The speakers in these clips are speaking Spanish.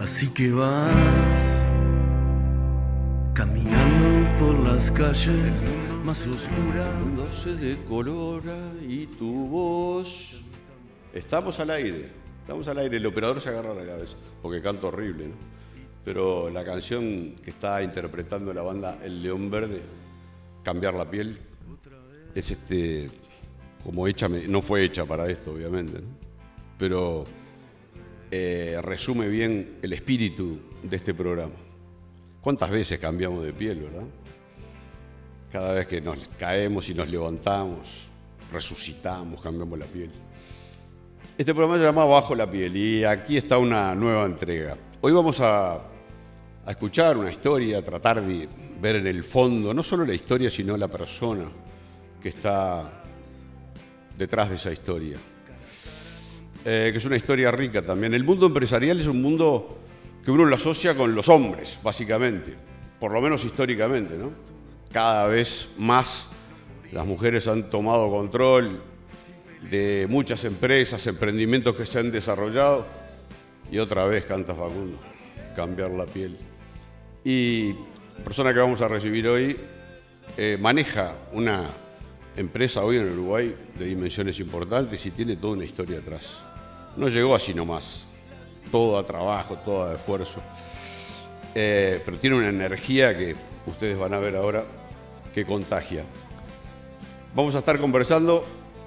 Así que vas caminando por las calles más oscuras. No se decolora y tu voz. Estamos al aire, el operador se agarra la cabeza, porque canto horrible, ¿no? Pero la canción que está interpretando la banda El León Verde, Cambiar la Piel, es como hecha, no fue hecha para esto, obviamente, ¿no? Pero resume bien el espíritu de este programa. ¿Cuántas veces cambiamos de piel, verdad? Cada vez que nos caemos y nos levantamos, resucitamos, cambiamos la piel. Este programa se llama Bajo la Piel y aquí está una nueva entrega. Hoy vamos a escuchar una historia, a tratar de ver en el fondo, no solo la historia, sino la persona que está detrás de esa historia. Que es una historia rica también. El mundo empresarial es un mundo que uno lo asocia con los hombres, básicamente, por lo menos históricamente, ¿no? Cada vez más las mujeres han tomado control de muchas empresas, emprendimientos que se han desarrollado, y otra vez canta Facundo, Cambiar la Piel. Y la persona que vamos a recibir hoy maneja una empresa hoy en Uruguay de dimensiones importantes y tiene toda una historia atrás. No llegó así nomás, todo a trabajo, todo a esfuerzo, pero tiene una energía que ustedes van a ver ahora que contagia. Vamos a estar conversando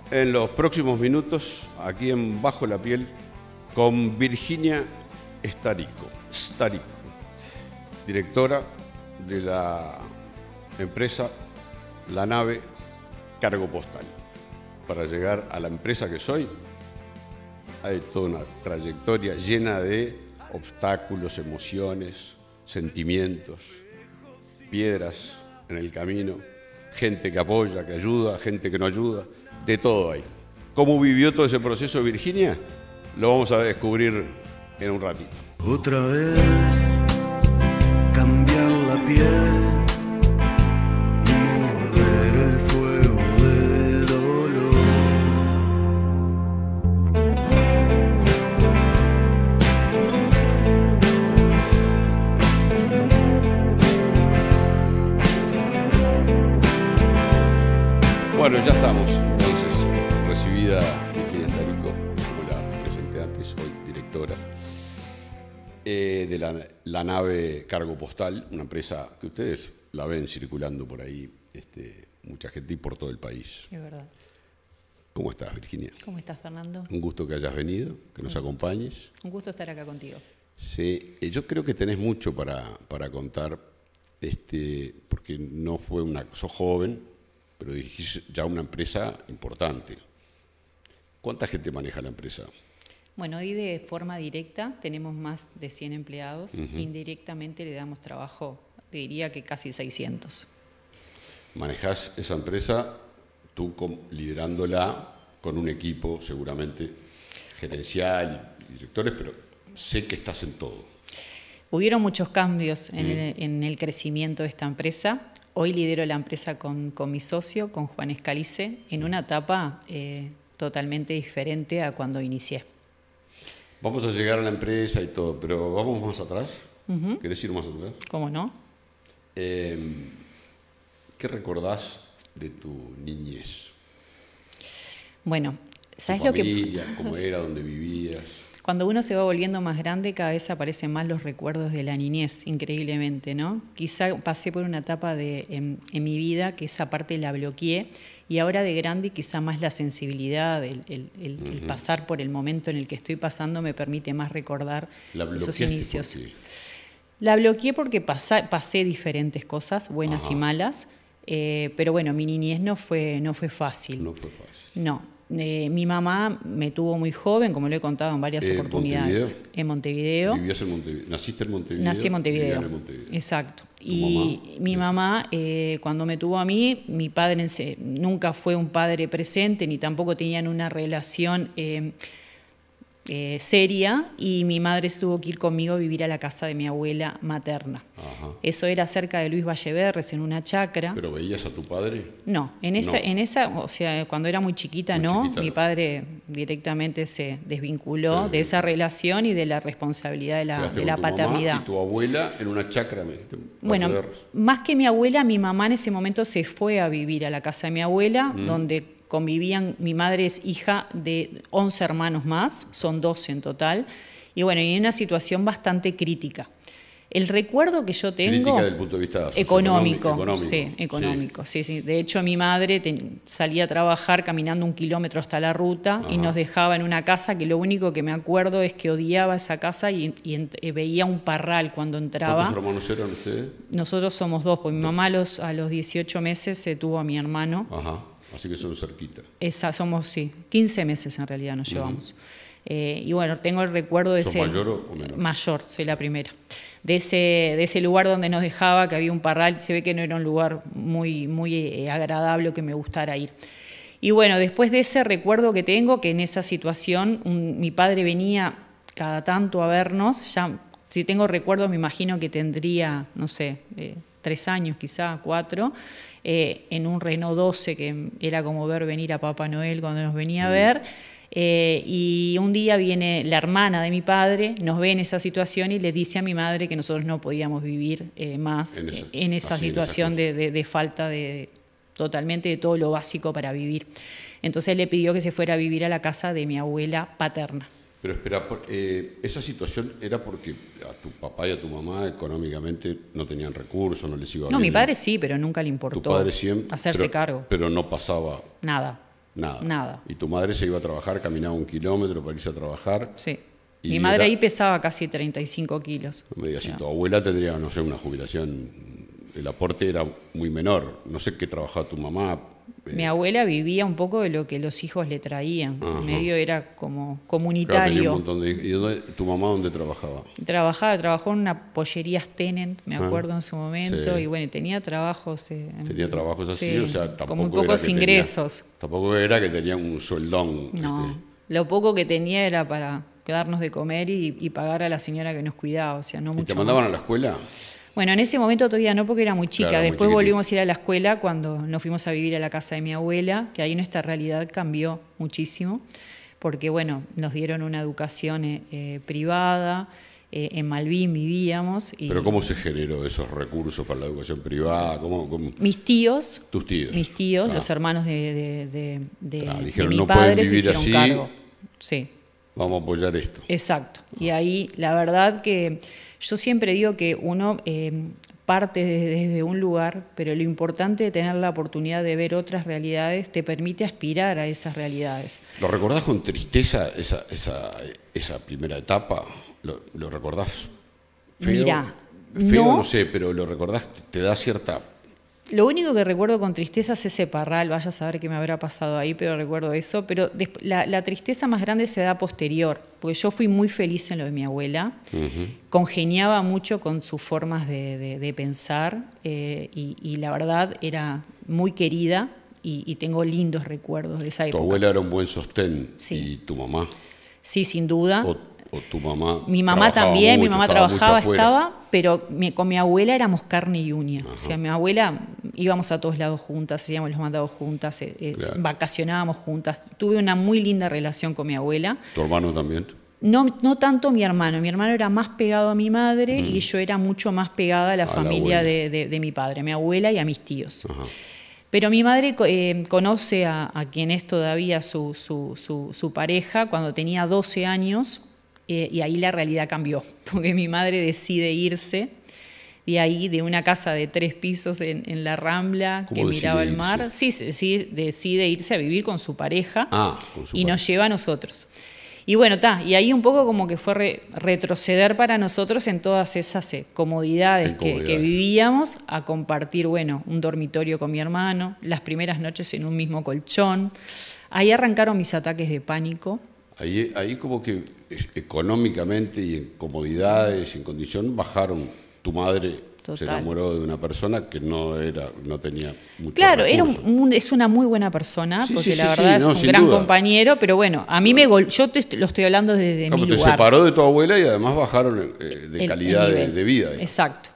en los próximos minutos, aquí en Bajo la Piel, con Virginia Starico, directora de la empresa La Nave Cargo Postal. Para llegar a la empresa que soy, hay toda una trayectoria llena de obstáculos, emociones, sentimientos, piedras en el camino, gente que apoya, que ayuda, gente que no ayuda, de todo hay. ¿Cómo vivió todo ese proceso Virginia? Lo vamos a descubrir en un ratito. Otra vez cambiar la piel y morder el fuego del dolor. Bueno, ya estamos. Entonces, recibida Virginia Starico, como la presenté antes, hoy directora de la Nave Cargo Postal, una empresa que ustedes la ven circulando por ahí, mucha gente y por todo el país. Es verdad. ¿Cómo estás, Virginia? ¿Cómo estás, Fernando? Un gusto que hayas venido, que nos acompañes. Un gusto estar acá contigo. Sí, yo creo que tenés mucho para contar, porque no fue sos joven, pero dirigís ya una empresa importante. ¿Cuánta gente maneja la empresa? Bueno, hoy de forma directa tenemos más de 100 empleados. Indirectamente le damos trabajo, te diría que casi 600. Manejás esa empresa, tú liderándola con un equipo seguramente gerencial y directores, pero sé que estás en todo. Hubieron muchos cambios en el crecimiento de esta empresa. Hoy lidero la empresa con mi socio, con Juan Escalice, en una etapa totalmente diferente a cuando inicié. Vamos a llegar a la empresa y todo, pero vamos más atrás. ¿Querés ir más atrás? ¿Cómo no? ¿Qué recordás de tu niñez? Bueno, ¿sabes lo que cómo era, dónde vivías? Cuando uno se va volviendo más grande, cada vez aparecen más los recuerdos de la niñez, increíblemente, ¿no? Quizá pasé por una etapa en mi vida que esa parte la bloqueé, y ahora de grande quizá más la sensibilidad, el pasar por el momento en el que estoy pasando me permite más recordar esos inicios. ¿Por qué? La bloqueé porque pasé diferentes cosas, buenas y malas, pero bueno, mi niñez no fue fácil. No fue fácil. No. Mi mamá me tuvo muy joven, como lo he contado en varias oportunidades. En Montevideo. ¿Vivías en Montevideo? ¿Naciste en Montevideo? Nací en Montevideo. En Montevideo. Exacto. Y mi mamá, cuando me tuvo a mí, mi padre nunca fue un padre presente, ni tampoco tenían una relación seria, y mi madre se tuvo que ir conmigo a vivir a la casa de mi abuela materna. Ajá. Eso era cerca de Luis Valleverres, en una chacra. ¿Pero veías a tu padre? No, o sea, cuando era muy chiquita, Muy no. chiquita, Mi no. padre directamente se desvinculó Sí. de esa relación y de la responsabilidad de Quedaste de con la tu mamá paternidad. y tu abuela en una chacra. Bueno, Valleverres. más que mi abuela, mi mamá en ese momento se fue a vivir a la casa de mi abuela, donde convivían. Mi madre es hija de 11 hermanos más, son 12 en total, y bueno, y en una situación bastante crítica. El recuerdo que yo tengo... Crítica desde el punto de vista económico, socioeconómico. sí, económico, sí. De hecho, mi madre salía a trabajar caminando 1 kilómetro hasta la ruta y Ajá. nos dejaba en una casa que lo único que me acuerdo es que odiaba esa casa y veía un parral cuando entraba. ¿Cuántos hermanos eran ustedes? Nosotros somos 2, porque mi mamá a los 18 meses se tuvo a mi hermano. Ajá, así que son cerquita. Somos, 15 meses en realidad nos llevamos. Y bueno, tengo el recuerdo de ¿Sos ese... mayor o menor? Mayor, soy la primera. De ese lugar donde nos dejaba, que había un parral, se ve que no era un lugar muy agradable o que me gustara ir. Y bueno, después de ese recuerdo que tengo, que en esa situación mi padre venía cada tanto a vernos, ya si tengo recuerdo me imagino que tendría, no sé, 3 años quizá, 4, en un Renault 12, que era como ver venir a Papá Noel cuando nos venía a ver. Y un día viene la hermana de mi padre, nos ve en esa situación y le dice a mi madre que nosotros no podíamos vivir más en esa situación de falta totalmente de todo lo básico para vivir. Entonces le pidió que se fuera a vivir a la casa de mi abuela paterna. Pero espera, esa situación era porque a tu papá y a tu mamá económicamente no tenían recursos, no les iba bien. No, mi padre sí, pero nunca le importó Tu padre siempre, hacerse cargo. Pero no pasaba Nada. nada. Y tu madre se iba a trabajar, caminaba 1 kilómetro para irse a trabajar. Sí. Y Mi madre ahí pesaba casi 35 kilos. No me digas, si tu abuela tendría, no sé, una jubilación, el aporte era muy menor. No sé qué trabajaba tu mamá. Mi abuela vivía un poco de lo que los hijos le traían. Ajá. Medio era como Claro, tenía comunitario. un montón ¿Y tu mamá dónde trabajaba? Trabajó en una pollería Tenent, me acuerdo en su momento, sí. y bueno, tenía trabajos. Tenía trabajos así, sí, o sea, tampoco con muy era pocos que ingresos. Tampoco era que tenía un sueldón. No, lo poco que tenía era para darnos de comer y pagar a la señora que nos cuidaba, o sea, no ¿Y mucho te mandaban más. a la escuela? Bueno, en ese momento todavía no, porque era muy chica. Claro, muy Después chiquitita. volvimos a ir a la escuela cuando nos fuimos a vivir a la casa de mi abuela, que ahí nuestra realidad cambió muchísimo, porque bueno, nos dieron una educación privada, en Malvin vivíamos. ¿Pero cómo se generó esos recursos para la educación privada? ¿Cómo? Mis tíos, Tus tíos. los hermanos de dijeron, mi no padre pueden se vivir hicieron así. cargo. Sí. Vamos a apoyar esto. Exacto. Y ahí la verdad que yo siempre digo que uno parte desde un lugar, pero lo importante de tener la oportunidad de ver otras realidades te permite aspirar a esas realidades. ¿Lo recordás con tristeza esa primera etapa? ¿Lo recordás feo? Mirá, feo no sé, pero lo recordás, te da cierta... Lo único que recuerdo con tristeza es ese parral, vaya a saber qué me habrá pasado ahí, pero recuerdo eso. Pero la tristeza más grande se da posterior, porque yo fui muy feliz en lo de mi abuela, congeniaba mucho con sus formas de pensar y la verdad era muy querida y tengo lindos recuerdos de esa época. Tu abuela era un buen sostén. Sí. ¿Y tu mamá? Sí, sin duda. ¿O tu mamá? Mi mamá también, mi mamá estaba mucho trabajaba, afuera. pero con mi abuela éramos carne y uña. Ajá. O sea, mi abuela íbamos a todos lados juntas, hacíamos los mandados juntas, Claro. vacacionábamos juntas. Tuve una muy linda relación con mi abuela. ¿Tu hermano también? No tanto mi hermano era más pegado a mi madre y yo era mucho más pegada a la familia abuela. de mi padre, a mi abuela y a mis tíos. Ajá. Pero mi madre conoce a quien es todavía su pareja cuando tenía 12 años y ahí la realidad cambió, porque mi madre decide irse de ahí, de una casa de 3 pisos en la Rambla que miraba el mar. Sí, decide irse a vivir con su pareja con su y pareja. nos lleva a nosotros. Y bueno, y ahí un poco como que fue retroceder para nosotros en todas esas comodidades que vivíamos, a compartir, bueno, un dormitorio con mi hermano, las primeras noches en un mismo colchón. Ahí arrancaron mis ataques de pánico. Ahí como que económicamente y en comodidades y en condición bajaron tu madre Se enamoró de una persona que no tenía mucho Claro, recurso. es una muy buena persona, Sí, porque sí, la sí, verdad no, es un sin gran duda. compañero, pero bueno, a mí yo lo estoy hablando desde mi Te lugar. separó de tu abuela y además bajaron de calidad el nivel. de vida. Digamos. Exacto.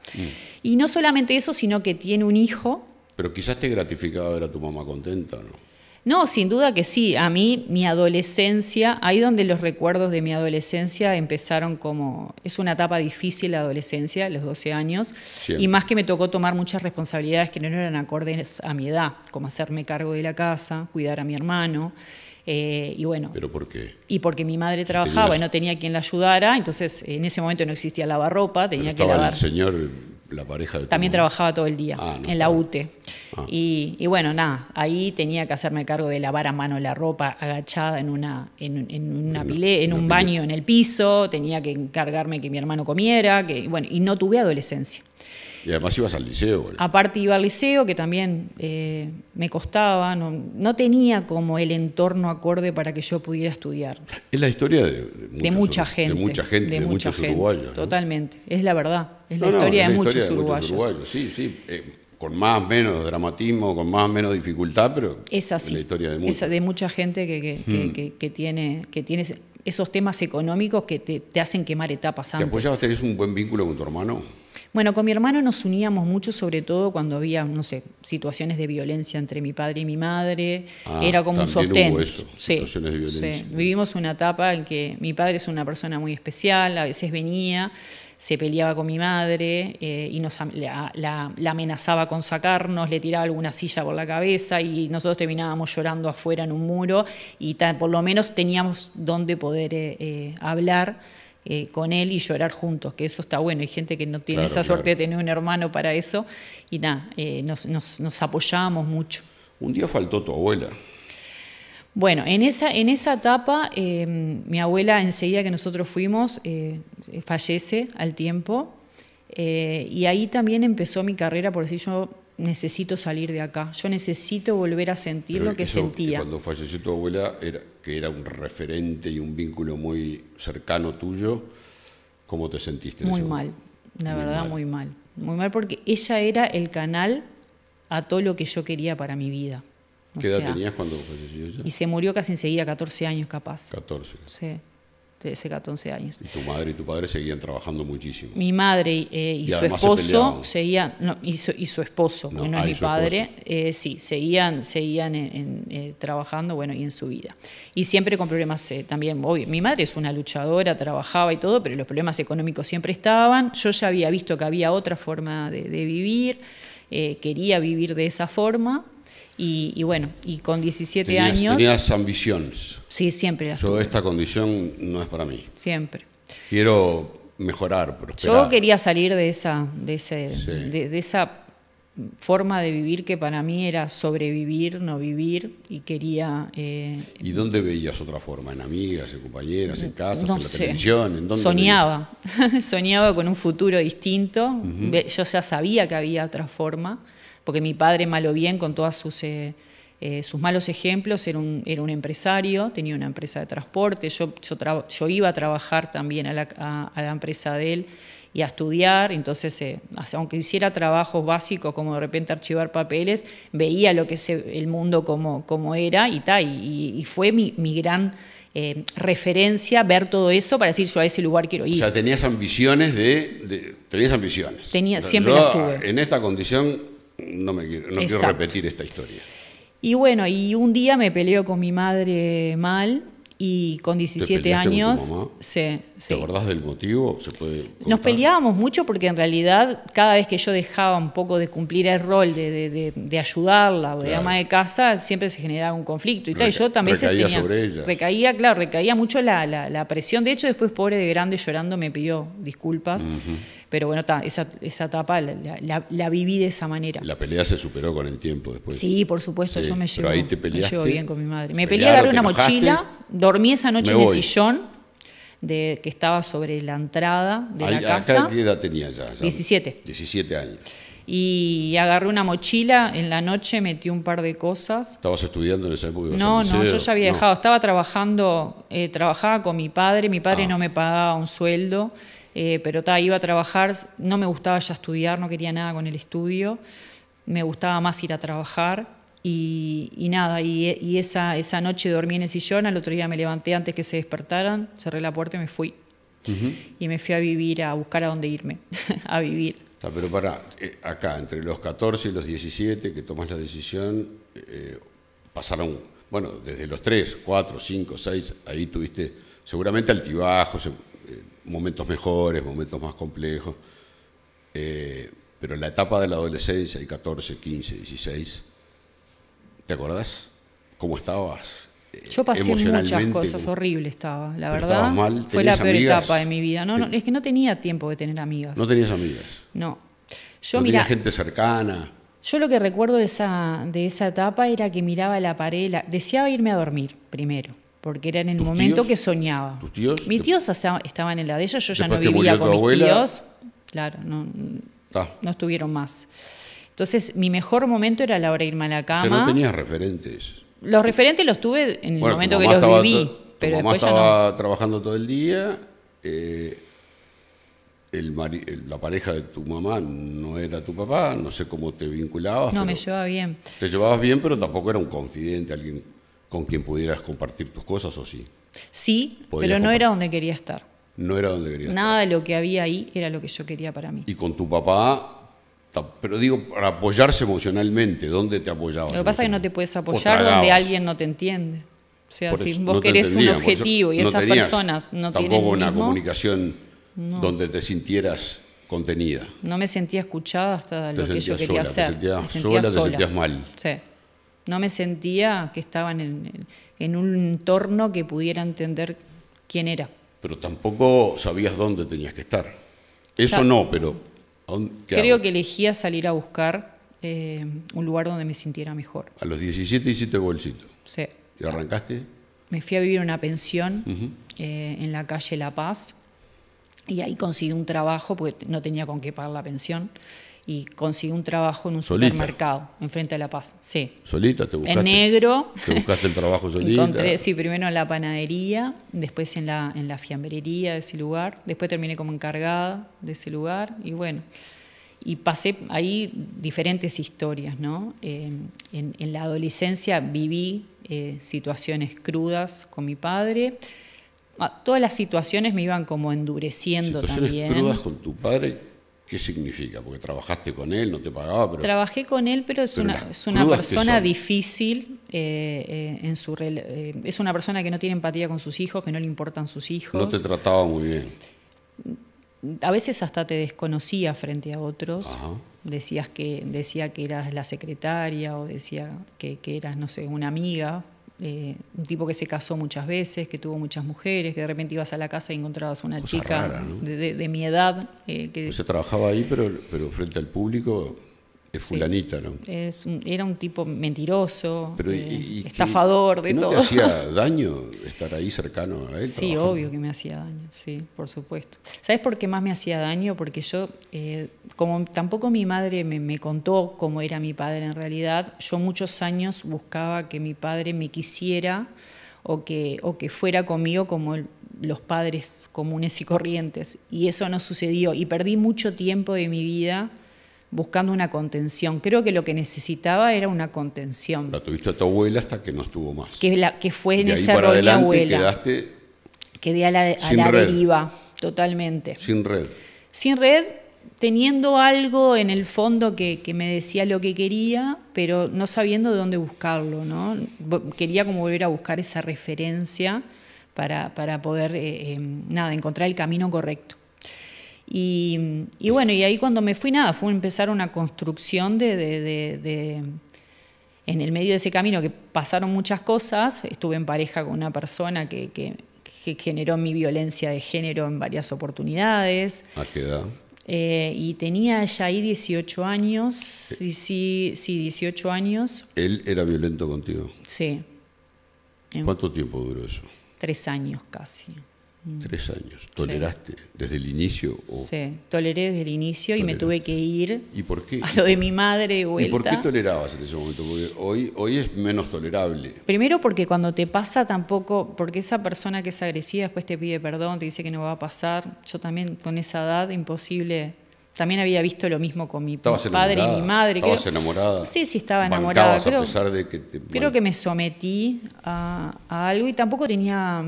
Y no solamente eso, sino que tiene un hijo. Pero quizás te gratificaba ver a tu mamá contenta, ¿no? No, sin duda que sí. A mí, mi adolescencia, ahí donde los recuerdos de mi adolescencia empezaron como... Es una etapa difícil la adolescencia, los 12 años, Siempre. y más que me tocó tomar muchas responsabilidades que no eran acordes a mi edad, como hacerme cargo de la casa, cuidar a mi hermano, y bueno... ¿Pero por qué? Y porque mi madre trabajaba y no tenía quien la ayudara, entonces en ese momento no existía lavarropa, tenía que lavar... el señor, la pareja de tu También mamá. trabajaba todo el día en la UTE. Ah. Y bueno, nada, ahí tenía que hacerme cargo de lavar a mano la ropa agachada en un baño en el piso, tenía que encargarme que mi hermano comiera, y no tuve adolescencia. Y además ibas al liceo. ¿Vale? Aparte iba al liceo, que también me costaba, no tenía como el entorno acorde para que yo pudiera estudiar. Es la historia de mucha gente. De muchos uruguayos. ¿no? Totalmente, es la verdad. Es la No, historia es de la muchos historia uruguayos. Sí. Con más o menos dramatismo, con más o menos dificultad, pero es así. la historia de muchos. Es de mucha gente que tiene esos temas económicos que te hacen quemar etapas antes. ¿Te apoyabas? ¿Tenés un buen vínculo con tu hermano? Bueno, con mi hermano nos uníamos mucho, sobre todo cuando había, no sé, situaciones de violencia entre mi padre y mi madre. Era como un sostén. Hubo eso, situaciones de violencia. Sí. Vivimos una etapa en que mi padre es una persona muy especial, a veces venía, se peleaba con mi madre y la amenazaba con sacarnos, le tiraba alguna silla por la cabeza y nosotros terminábamos llorando afuera en un muro y por lo menos teníamos donde poder hablar con él y llorar juntos, que eso está bueno. Hay gente que no tiene esa suerte de tener un hermano para eso y nada, nos apoyábamos mucho. Un día faltó tu abuela. Bueno, en esa etapa, mi abuela, enseguida que nosotros fuimos, fallece al tiempo, y ahí también empezó mi carrera, por decir, yo necesito salir de acá, yo necesito volver a sentir lo que sentía. Cuando falleció tu abuela, que era un referente y un vínculo muy cercano tuyo, ¿cómo te sentiste? Muy mal, la verdad, muy mal. Muy mal porque ella era el canal a todo lo que yo quería para mi vida. ¿Qué edad tenías cuando falleció ella? Y se murió casi enseguida, 14 años capaz. 14. Sí, de ese 14 años. Y tu madre y tu padre seguían trabajando muchísimo. Mi madre y su esposo seguían, y su esposo, que no es mi padre, sí, seguían trabajando, bueno, y en su vida. Y siempre con problemas también, obvio. Mi madre es una luchadora, trabajaba y todo, pero los problemas económicos siempre estaban. Yo ya había visto que había otra forma de vivir, quería vivir de esa forma. Y bueno, y con 17 años... Tenías ambiciones. Sí, siempre las tuve. Esta condición no es para mí. Siempre. Quiero mejorar, prosperar. Yo quería salir de esa forma de vivir que para mí era sobrevivir, no vivir, y quería... ¿Y dónde veías otra forma? ¿En amigas, en compañeras, en casas, no en la sé. televisión? ¿En dónde soñaba, soñaba con un futuro distinto. Yo ya sabía que había otra forma, porque mi padre, mal o bien, con todas sus malos ejemplos, era un empresario, tenía una empresa de transporte. Yo iba a trabajar también a la empresa de él y a estudiar, entonces aunque hiciera trabajos básicos como de repente archivar papeles, veía lo que es el mundo como era y fue mi gran referencia ver todo eso para decir yo a ese lugar quiero ir. O sea, tenías ambiciones tenías ambiciones. Siempre las tuve. En esta condición no quiero repetir esta historia. Y bueno, y un día me peleo con mi madre mal y con 17 años... ¿Con tu mamá? Sí. ¿Te acordás del motivo? ¿Se puede contar? Nos peleábamos mucho porque en realidad cada vez que yo dejaba un poco de cumplir el rol de ayudarla o de ama de casa, siempre se generaba un conflicto. Y yo también recaía sobre ella. Recaía mucho la presión. De hecho, después, pobre de grande, llorando, me pidió disculpas. Pero bueno, esa etapa la viví de esa manera. La pelea se superó con el tiempo después. Sí, por supuesto, yo me llevo bien con mi madre. Me peleé, agarré una mochila, dormí esa noche en el sillón que estaba sobre la entrada de la casa. ¿Qué edad tenía ya? 17. 17 años. Y agarré una mochila, en la noche metí un par de cosas. ¿Estabas estudiando en esa época? No, yo ya había dejado. Estaba trabajando, trabajaba con mi padre no me pagaba un sueldo. pero iba a trabajar, no me gustaba ya estudiar, no quería nada con el estudio, me gustaba más ir a trabajar y nada, y esa noche dormí en el sillón, al otro día me levanté antes que se despertaran, cerré la puerta y me fui. Y me fui a vivir, a buscar a dónde irme, a vivir. Pero acá, entre los 14 y los 17 que tomas la decisión, pasaron, bueno, desde los 3, 4, 5, 6, ahí tuviste seguramente altibajos, momentos mejores, momentos más complejos, pero en la etapa de la adolescencia, el 14, 15, 16, ¿te acordás cómo estabas? Yo pasé muchas cosas, horrible estaba, la verdad. Mal, fue la peor amigas, etapa de mi vida. No, es que no tenía tiempo de tener amigas. ¿No tenías amigas? No. ¿No tenías gente cercana? Yo lo que recuerdo de esa etapa era que miraba la pared, deseaba irme a dormir primero, porque era en el momento que soñaba. ¿Tus tíos? Mis tíos estaban en la de ellos, yo ya no vivía con mis tíos. Claro, no estuvieron más. Entonces, mi mejor momento era la hora de irme a la cama. O sea, no tenías referentes. Los referentes los tuve en el momento que los viví, pero después ya no. Estaba trabajando todo el día, la pareja de tu mamá no era tu papá, no sé cómo te vinculabas. No, me llevaba bien. Te llevabas bien, pero tampoco era un confidente, alguien con quien pudieras compartir tus cosas, ¿o sí? Sí, pero no era donde quería estar. No era donde quería estar. Nada de lo que había ahí era lo que yo quería para mí. Y con tu papá, pero digo, para apoyarse emocionalmente, ¿dónde te apoyabas? Lo que pasa es que no te puedes apoyar donde alguien no te entiende. O sea, si vos querés un objetivo y esas personas no tienen tampoco una comunicación donde te sintieras contenida. No me sentía escuchada hasta lo que yo quería hacer. Te sentías mal. Sí. No me sentía que estaba en un entorno que pudiera entender quién era. Pero tampoco sabías dónde tenías que estar. Eso no, pero... Creo que elegía salir a buscar un lugar donde me sintiera mejor. A los 17 hiciste bolsito. Sí. ¿Y arrancaste? Me fui a vivir en una pensión en la calle La Paz y ahí conseguí un trabajo porque no tenía con qué pagar la pensión y conseguí un trabajo en un supermercado enfrente de La Paz. Sí. ¿Solita te buscaste? En negro. ¿Te buscaste el trabajo solita? Primero en la panadería, después en la fiambrería de ese lugar, después terminé como encargada de ese lugar y bueno, y pasé ahí diferentes historias, ¿no? En la adolescencia viví situaciones crudas con mi padre. Todas las situaciones me iban como endureciendo también. ¿Situaciones crudas con tu padre? ¿Qué significa? Porque trabajaste con él, no te pagaba, pero... Trabajé con él, pero es una persona difícil, es una persona que no tiene empatía con sus hijos, que no le importan sus hijos. No te trataba muy bien. A veces hasta te desconocía frente a otros. Ajá. Decía que eras la secretaria o decía que eras, no sé, una amiga. Un tipo que se casó muchas veces, que tuvo muchas mujeres, que de repente ibas a la casa y encontrabas una Cosa chica rara, ¿no? de mi edad. Se trabajaba ahí, pero frente al público es fulanita, ¿no? Era un tipo mentiroso, pero, estafador, de todo. ¿No te hacía daño estar ahí cercano a él? Sí, trabajando? Obvio que me hacía daño, sí, por supuesto. ¿Sabes por qué más me hacía daño? Porque yo, como tampoco mi madre me contó cómo era mi padre en realidad, yo muchos años buscaba que mi padre me quisiera o que fuera conmigo como los padres comunes y corrientes. Y eso no sucedió. Y perdí mucho tiempo de mi vida buscando una contención. Creo que lo que necesitaba era una contención. La tuviste a tu abuela hasta que no estuvo más. Que fue en ese rol mi abuela. Quedé a la deriva, totalmente. Sin red. Sin red, teniendo algo en el fondo que me decía lo que quería, pero no sabiendo de dónde buscarlo, ¿no? Quería como volver a buscar esa referencia para poder encontrar el camino correcto. Y bueno, y ahí cuando me fui, fue empezar una construcción en el medio de ese camino que pasaron muchas cosas. Estuve en pareja con una persona que generó mi violencia de género en varias oportunidades. ¿A qué edad? Y tenía ya ahí 18 años, sí, 18 años. ¿Él era violento contigo? Sí. ¿Cuánto tiempo duró eso? 3 años casi. 3 años. ¿Toleraste desde el inicio? Sí, toleré desde el inicio y me tuve que ir. ¿Y por qué? A lo de mi madre de vuelta. ¿Y por qué tolerabas en ese momento? Porque hoy es menos tolerable. Primero porque cuando te pasa tampoco, porque esa persona que es agresiva después te pide perdón, te dice que no va a pasar. Yo también con esa edad, imposible. También había visto lo mismo con mi padre y mi madre. ¿Estabas enamorada? Sí, estaba enamorada. Creo, a pesar de que creo que me sometí a algo y tampoco tenía...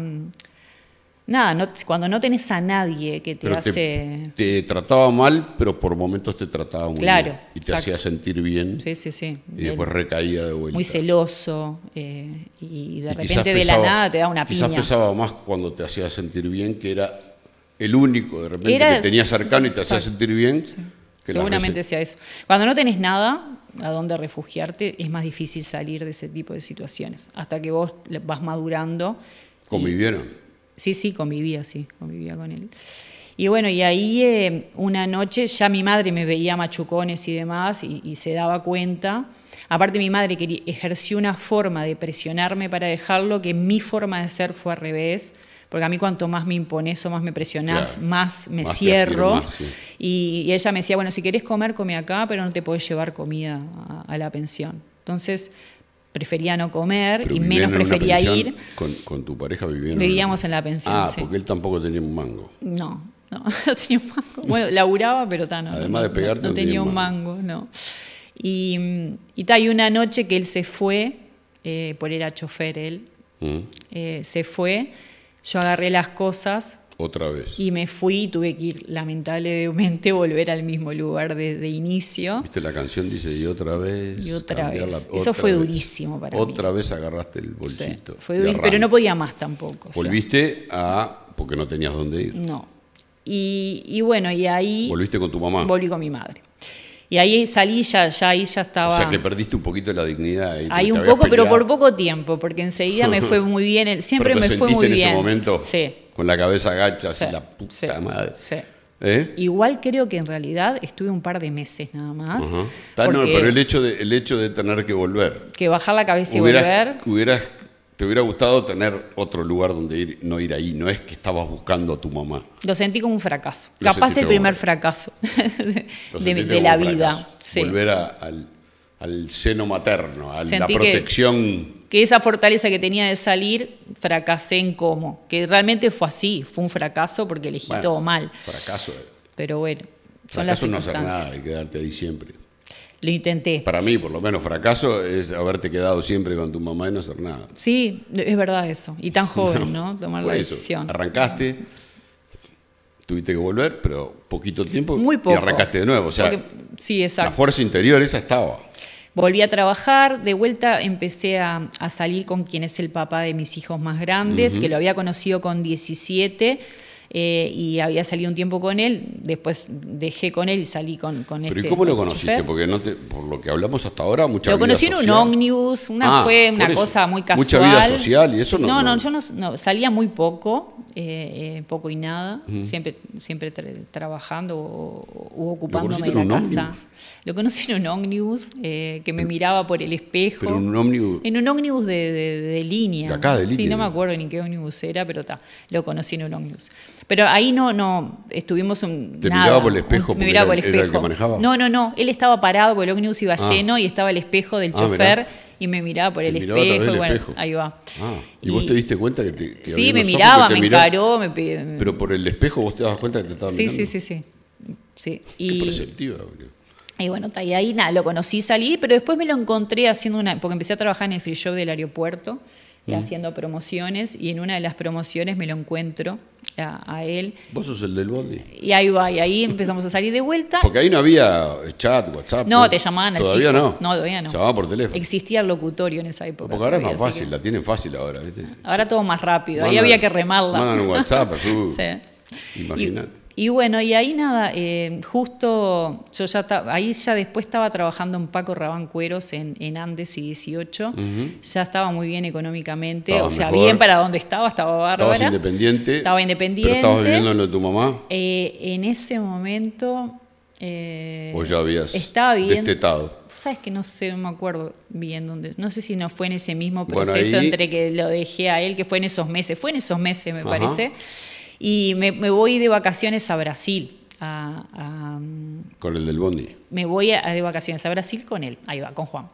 Nada, cuando no tenés a nadie que te hace... Te trataba mal, pero por momentos te trataba muy bien. Y te hacía sentir bien. Sí. Y después recaía de vuelta. Muy celoso. Y de repente de la nada te da una piña. Quizás pesaba más cuando te hacía sentir bien, que era el único de repente que tenías cercano y te hacía sentir bien. Sí. Seguramente sea eso. Cuando no tenés nada a dónde refugiarte, es más difícil salir de ese tipo de situaciones. Hasta que vos vas madurando. ¿Convivieron? Sí, convivía con él. Y bueno, y ahí una noche ya mi madre me veía machucones y demás y se daba cuenta. Aparte mi madre ejerció una forma de presionarme para dejarlo que mi forma de ser fue al revés. Porque a mí cuanto más me impones o más me presionás, claro, más me cierro. Afirmas, sí. Y ella me decía, bueno, si querés comer, come acá, pero no te podés llevar comida a la pensión. Entonces... prefería no comer. Pero y menos prefería ir. ¿Con tu pareja vivían? Vivíamos en la pensión, sí. Porque él tampoco tenía un mango. No tenía un mango. Bueno, laburaba, pero no. Además de pegarte, no tenía un mango, no. Y una noche que él se fue, por era chofer él, se fue, yo agarré las cosas... Otra vez. Y me fui y tuve que ir, lamentablemente, volver al mismo lugar de inicio. ¿Viste? La canción dice, y otra vez. Y otra vez. Eso fue durísimo para mí. Otra vez agarraste el bolsito. Sí, fue durísimo, pero no podía más tampoco. ¿Volviste porque no tenías dónde ir? No. Y bueno, y ahí... ¿Volviste con tu mamá? Volví con mi madre. Y ahí salí, ahí ya estaba... O sea, que perdiste un poquito la dignidad. Ahí un poco, pero por poco tiempo, porque enseguida me fue muy bien. Siempre me fue muy bien. ¿En ese momento? Sí. Con la cabeza agacha, así la puta madre. Sí. Igual creo que en realidad estuve un par de meses nada más. No, pero el hecho de tener que volver. Que bajar la cabeza y volver. Te hubiera gustado tener otro lugar donde ir, no ir ahí. No es que estabas buscando a tu mamá. Lo sentí como un fracaso. Capaz el primer fracaso de la vida. Sí. Volver al seno materno, a la protección. Que esa fortaleza que tenía de salir, fracasé en cómo. Que realmente fue así, fue un fracaso porque elegí todo mal. Fracaso. Pero bueno, son las circunstancias. No hacer nada y quedarte ahí siempre. Lo intenté. Para mí, por lo menos, fracaso es haberte quedado siempre con tu mamá y no hacer nada. Sí, es verdad eso. Y tan joven, ¿no? Tomar la decisión. Arrancaste, tuviste que volver, pero poquito tiempo. Muy poco. Y arrancaste de nuevo. O sea, sí, exacto. La fuerza interior esa estaba. Volví a trabajar, de vuelta empecé a salir con quien es el papá de mis hijos más grandes, que lo había conocido con 17 y había salido un tiempo con él, después dejé con él y salí con este. ¿Pero y cómo lo conociste? Chofer. Porque por lo que hablamos hasta ahora, mucha vida social. Lo conocí en un ómnimos, fue una cosa muy casual. Mucha vida social y eso no. No, yo no salía muy poco, poco y nada, siempre trabajando o ocupándome de la casa. Ómnibus? Lo conocí en un ómnibus que me miraba por el espejo. ¿Pero en un ómnibus? En un ómnibus de línea. ¿De acá, de línea? Sí, no me acuerdo ni qué ómnibus era, pero lo conocí en un ómnibus. Pero ahí no estuvimos ¿Te miraba por el espejo? Me miraba por el espejo. ¿Era el que manejaba? No. Él estaba parado porque el ómnibus iba lleno y estaba el espejo del chofer. Mirá. Y me miraba por el espejo. Y bueno, ahí va. ¿Y vos te diste cuenta que sí, me miraba, me encaró. Pero por el espejo vos te dabas cuenta que te estaba mirando. Sí. Qué perceptiva, boludo. Y bueno, y ahí lo conocí, salí, pero después me lo encontré haciendo porque empecé a trabajar en el free shop del aeropuerto, haciendo promociones, y en una de las promociones me lo encuentro a él. ¿Vos sos el del bondi? Y ahí va, y ahí empezamos a salir de vuelta. Porque ahí no había chat, WhatsApp. No, te llamaban al ¿Todavía fijo. no? No, todavía no. Llamaban por teléfono. Existía el locutorio en esa época. Porque ahora es más fácil, la tienen fácil ahora, ¿viste? Ahora todo más rápido, ahí había que remarla. Mandan un WhatsApp, sí. Imagínate. Y bueno, y ahí justo yo ahí ya después estaba trabajando en Paco Rabanne Cueros en Andes y 18, ya estaba muy bien económicamente, mejor. Bien para donde estaba bárbara. Estabas independiente. Estaba independiente. ¿Pero estabas viviendo en lo de tu mamá? En ese momento... ¿O ya habías destetado? Sabes que no me acuerdo bien dónde, no sé si no fue en ese mismo proceso entre que lo dejé a él, que fue en esos meses me parece. Y me voy de vacaciones a Brasil. Con el del bondi. Me voy de vacaciones a Brasil con él, ahí va, con Juan.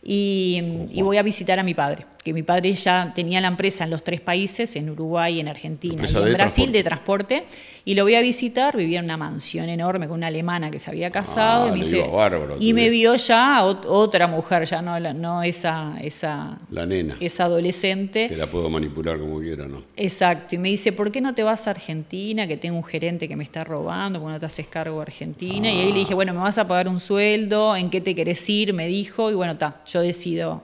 Y voy a visitar a mi padre, que mi padre ya tenía la empresa en los 3 países, en Uruguay, en Argentina y en Brasil, de transporte, y lo voy a visitar. Vivía en una mansión enorme con una alemana que se había casado, y me vio ya otra mujer, ya no esa la nena, esa adolescente. Que la puedo manipular como quiera, ¿no? Exacto, y me dice, ¿por qué no te vas a Argentina? Que tengo un gerente que me está robando, ¿por qué no te haces cargo de Argentina? Y ahí le dije, bueno, me vas a pagar un sueldo, ¿en qué te querés ir? Me dijo, y bueno, yo decido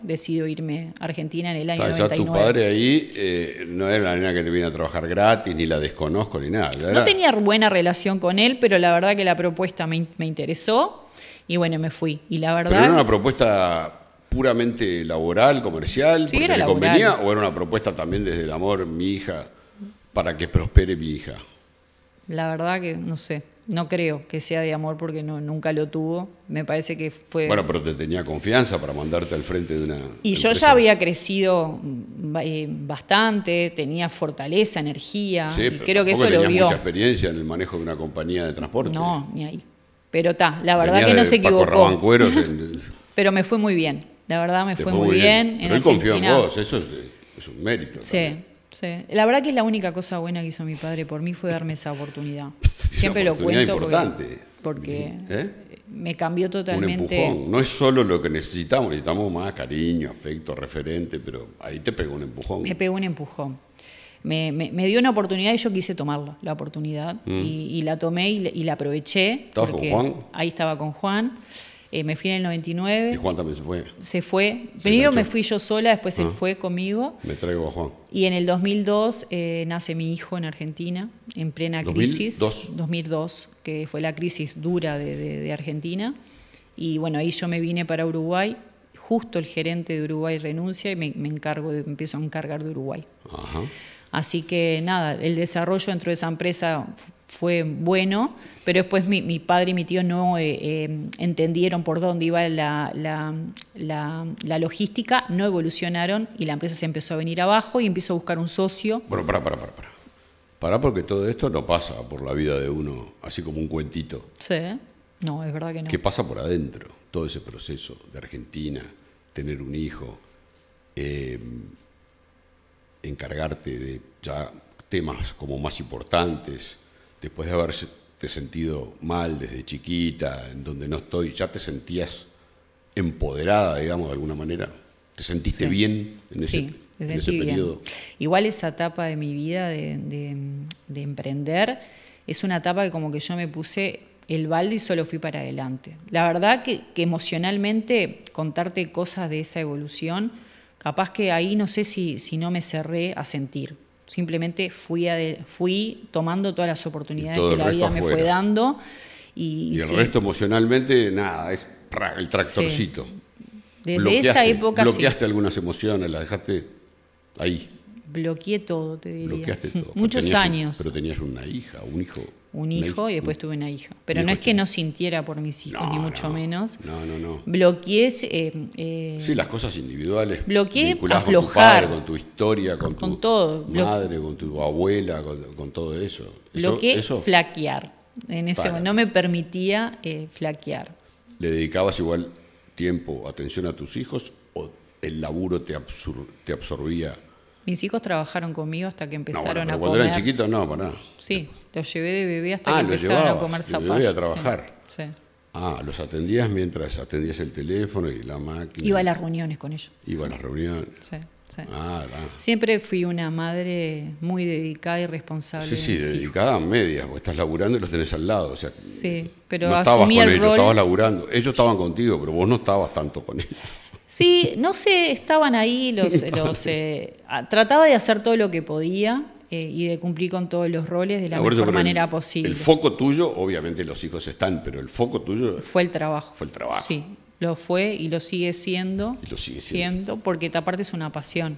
irme a Argentina en el año 99. Ya tu padre ahí no era la nena que te viene a trabajar gratis, ni la desconozco, ni nada. No tenía buena relación con él, pero la verdad que la propuesta me interesó, y bueno, me fui. Y la verdad... ¿Pero era una propuesta puramente laboral, comercial, sí, porque le convenía, o era una propuesta también desde el amor, mi hija, para que prospere mi hija? La verdad que no sé, no creo que sea de amor porque nunca lo tuvo. Me parece que fue... Bueno, pero te tenía confianza para mandarte al frente de una Y empresa. yo ya había crecido bastante, tenía fortaleza, energía, Sí, y pero creo que eso lo tenías vio. mucha experiencia en el manejo de una compañía de transporte. No, ni ahí. Pero la verdad Venías que no de se Paco equivocó. Rabancueros Pero me fue muy bien, la verdad me te fue muy bien. Pero él confió en vos, eso es un mérito. Sí, también. sí. La verdad que es la única cosa buena que hizo mi padre por mí fue darme esa oportunidad. Siempre lo cuento porque me cambió totalmente. Un empujón. No es solo lo que necesitamos más cariño, afecto, referente, pero ahí te pegó un empujón. Me pegó un empujón. Me dio una oportunidad y yo quise tomarla, la oportunidad. Y la tomé y la aproveché. ¿Estabas con Juan? Ahí estaba con Juan. Me fui en el 99. ¿Y Juan también se fue? Se fue. Primero me fui yo sola, después él fue conmigo. Me traigo a Juan. Y en el 2002 nace mi hijo en Argentina, en plena crisis. 2002, que fue la crisis dura de Argentina. Y bueno, ahí yo me vine para Uruguay. Justo el gerente de Uruguay renuncia y me empiezo a encargar de Uruguay. Ajá. Así que nada, el desarrollo dentro de esa empresa fue bueno, pero después mi padre y mi tío no entendieron por dónde iba la logística, no evolucionaron y la empresa se empezó a venir abajo y empezó a buscar un socio. Bueno, pará porque todo esto no pasa por la vida de uno, así como un cuentito. Sí, no, es verdad que no. ¿Qué pasa por adentro? Todo ese proceso de Argentina, tener un hijo, encargarte de ya temas como más importantes, después de haberte sentido mal desde chiquita, en donde no estoy, ¿ya te sentías empoderada, digamos, de alguna manera? ¿Te sentiste bien en ese periodo? Bien. Igual esa etapa de mi vida de emprender es una etapa que como que yo me puse el balde y solo fui para adelante. La verdad que emocionalmente contarte cosas de esa evolución, capaz que ahí no sé si no me cerré a sentir. Simplemente fui tomando todas las oportunidades que la vida me fue dando. Y el resto emocionalmente, nada, es el tractorcito. Sí. Desde esa época bloqueaste algunas emociones, las dejaste ahí. Bloqueé todo, te diría. Bloqueaste todo. Muchos años. Pero tenías una hija, un hijo. Un hijo y después tuve una hija. Pero no es que no sintiera por mis hijos, ni mucho menos. No. Bloqueé... sí, las cosas individuales. Bloqueé aflojar. Con tu padre, con tu historia, con tu todo. Madre, con tu abuela, con todo eso. Bloqueé flaquear. En ese momento no me permitía flaquear. ¿Le dedicabas igual tiempo, atención a tus hijos o el laburo te absorbía? Mis hijos trabajaron conmigo hasta que empezaron a comer. Cuando eran chiquitos, no, para nada. Sí, los llevé de bebé hasta que empezaron a comer zapallo. Bebé a trabajar. Sí. Los atendías mientras atendías el teléfono y la máquina. Iba a las reuniones con ellos. Iba a las reuniones. Sí. Siempre fui una madre muy dedicada y responsable. Sí, dedicada a medias, porque estás laburando y los tenés al lado. O sea, sí, pero no estabas asumí con el ellos, rol. estabas laburando. Ellos estaban contigo, pero vos no estabas tanto con ellos. Sí, no sé, estaban ahí, trataba de hacer todo lo que podía y de cumplir con todos los roles de la mejor manera posible. El foco tuyo, obviamente los hijos están, pero el foco tuyo fue el trabajo. Fue el trabajo. Sí, lo fue y lo sigue siendo. Porque aparte es una pasión.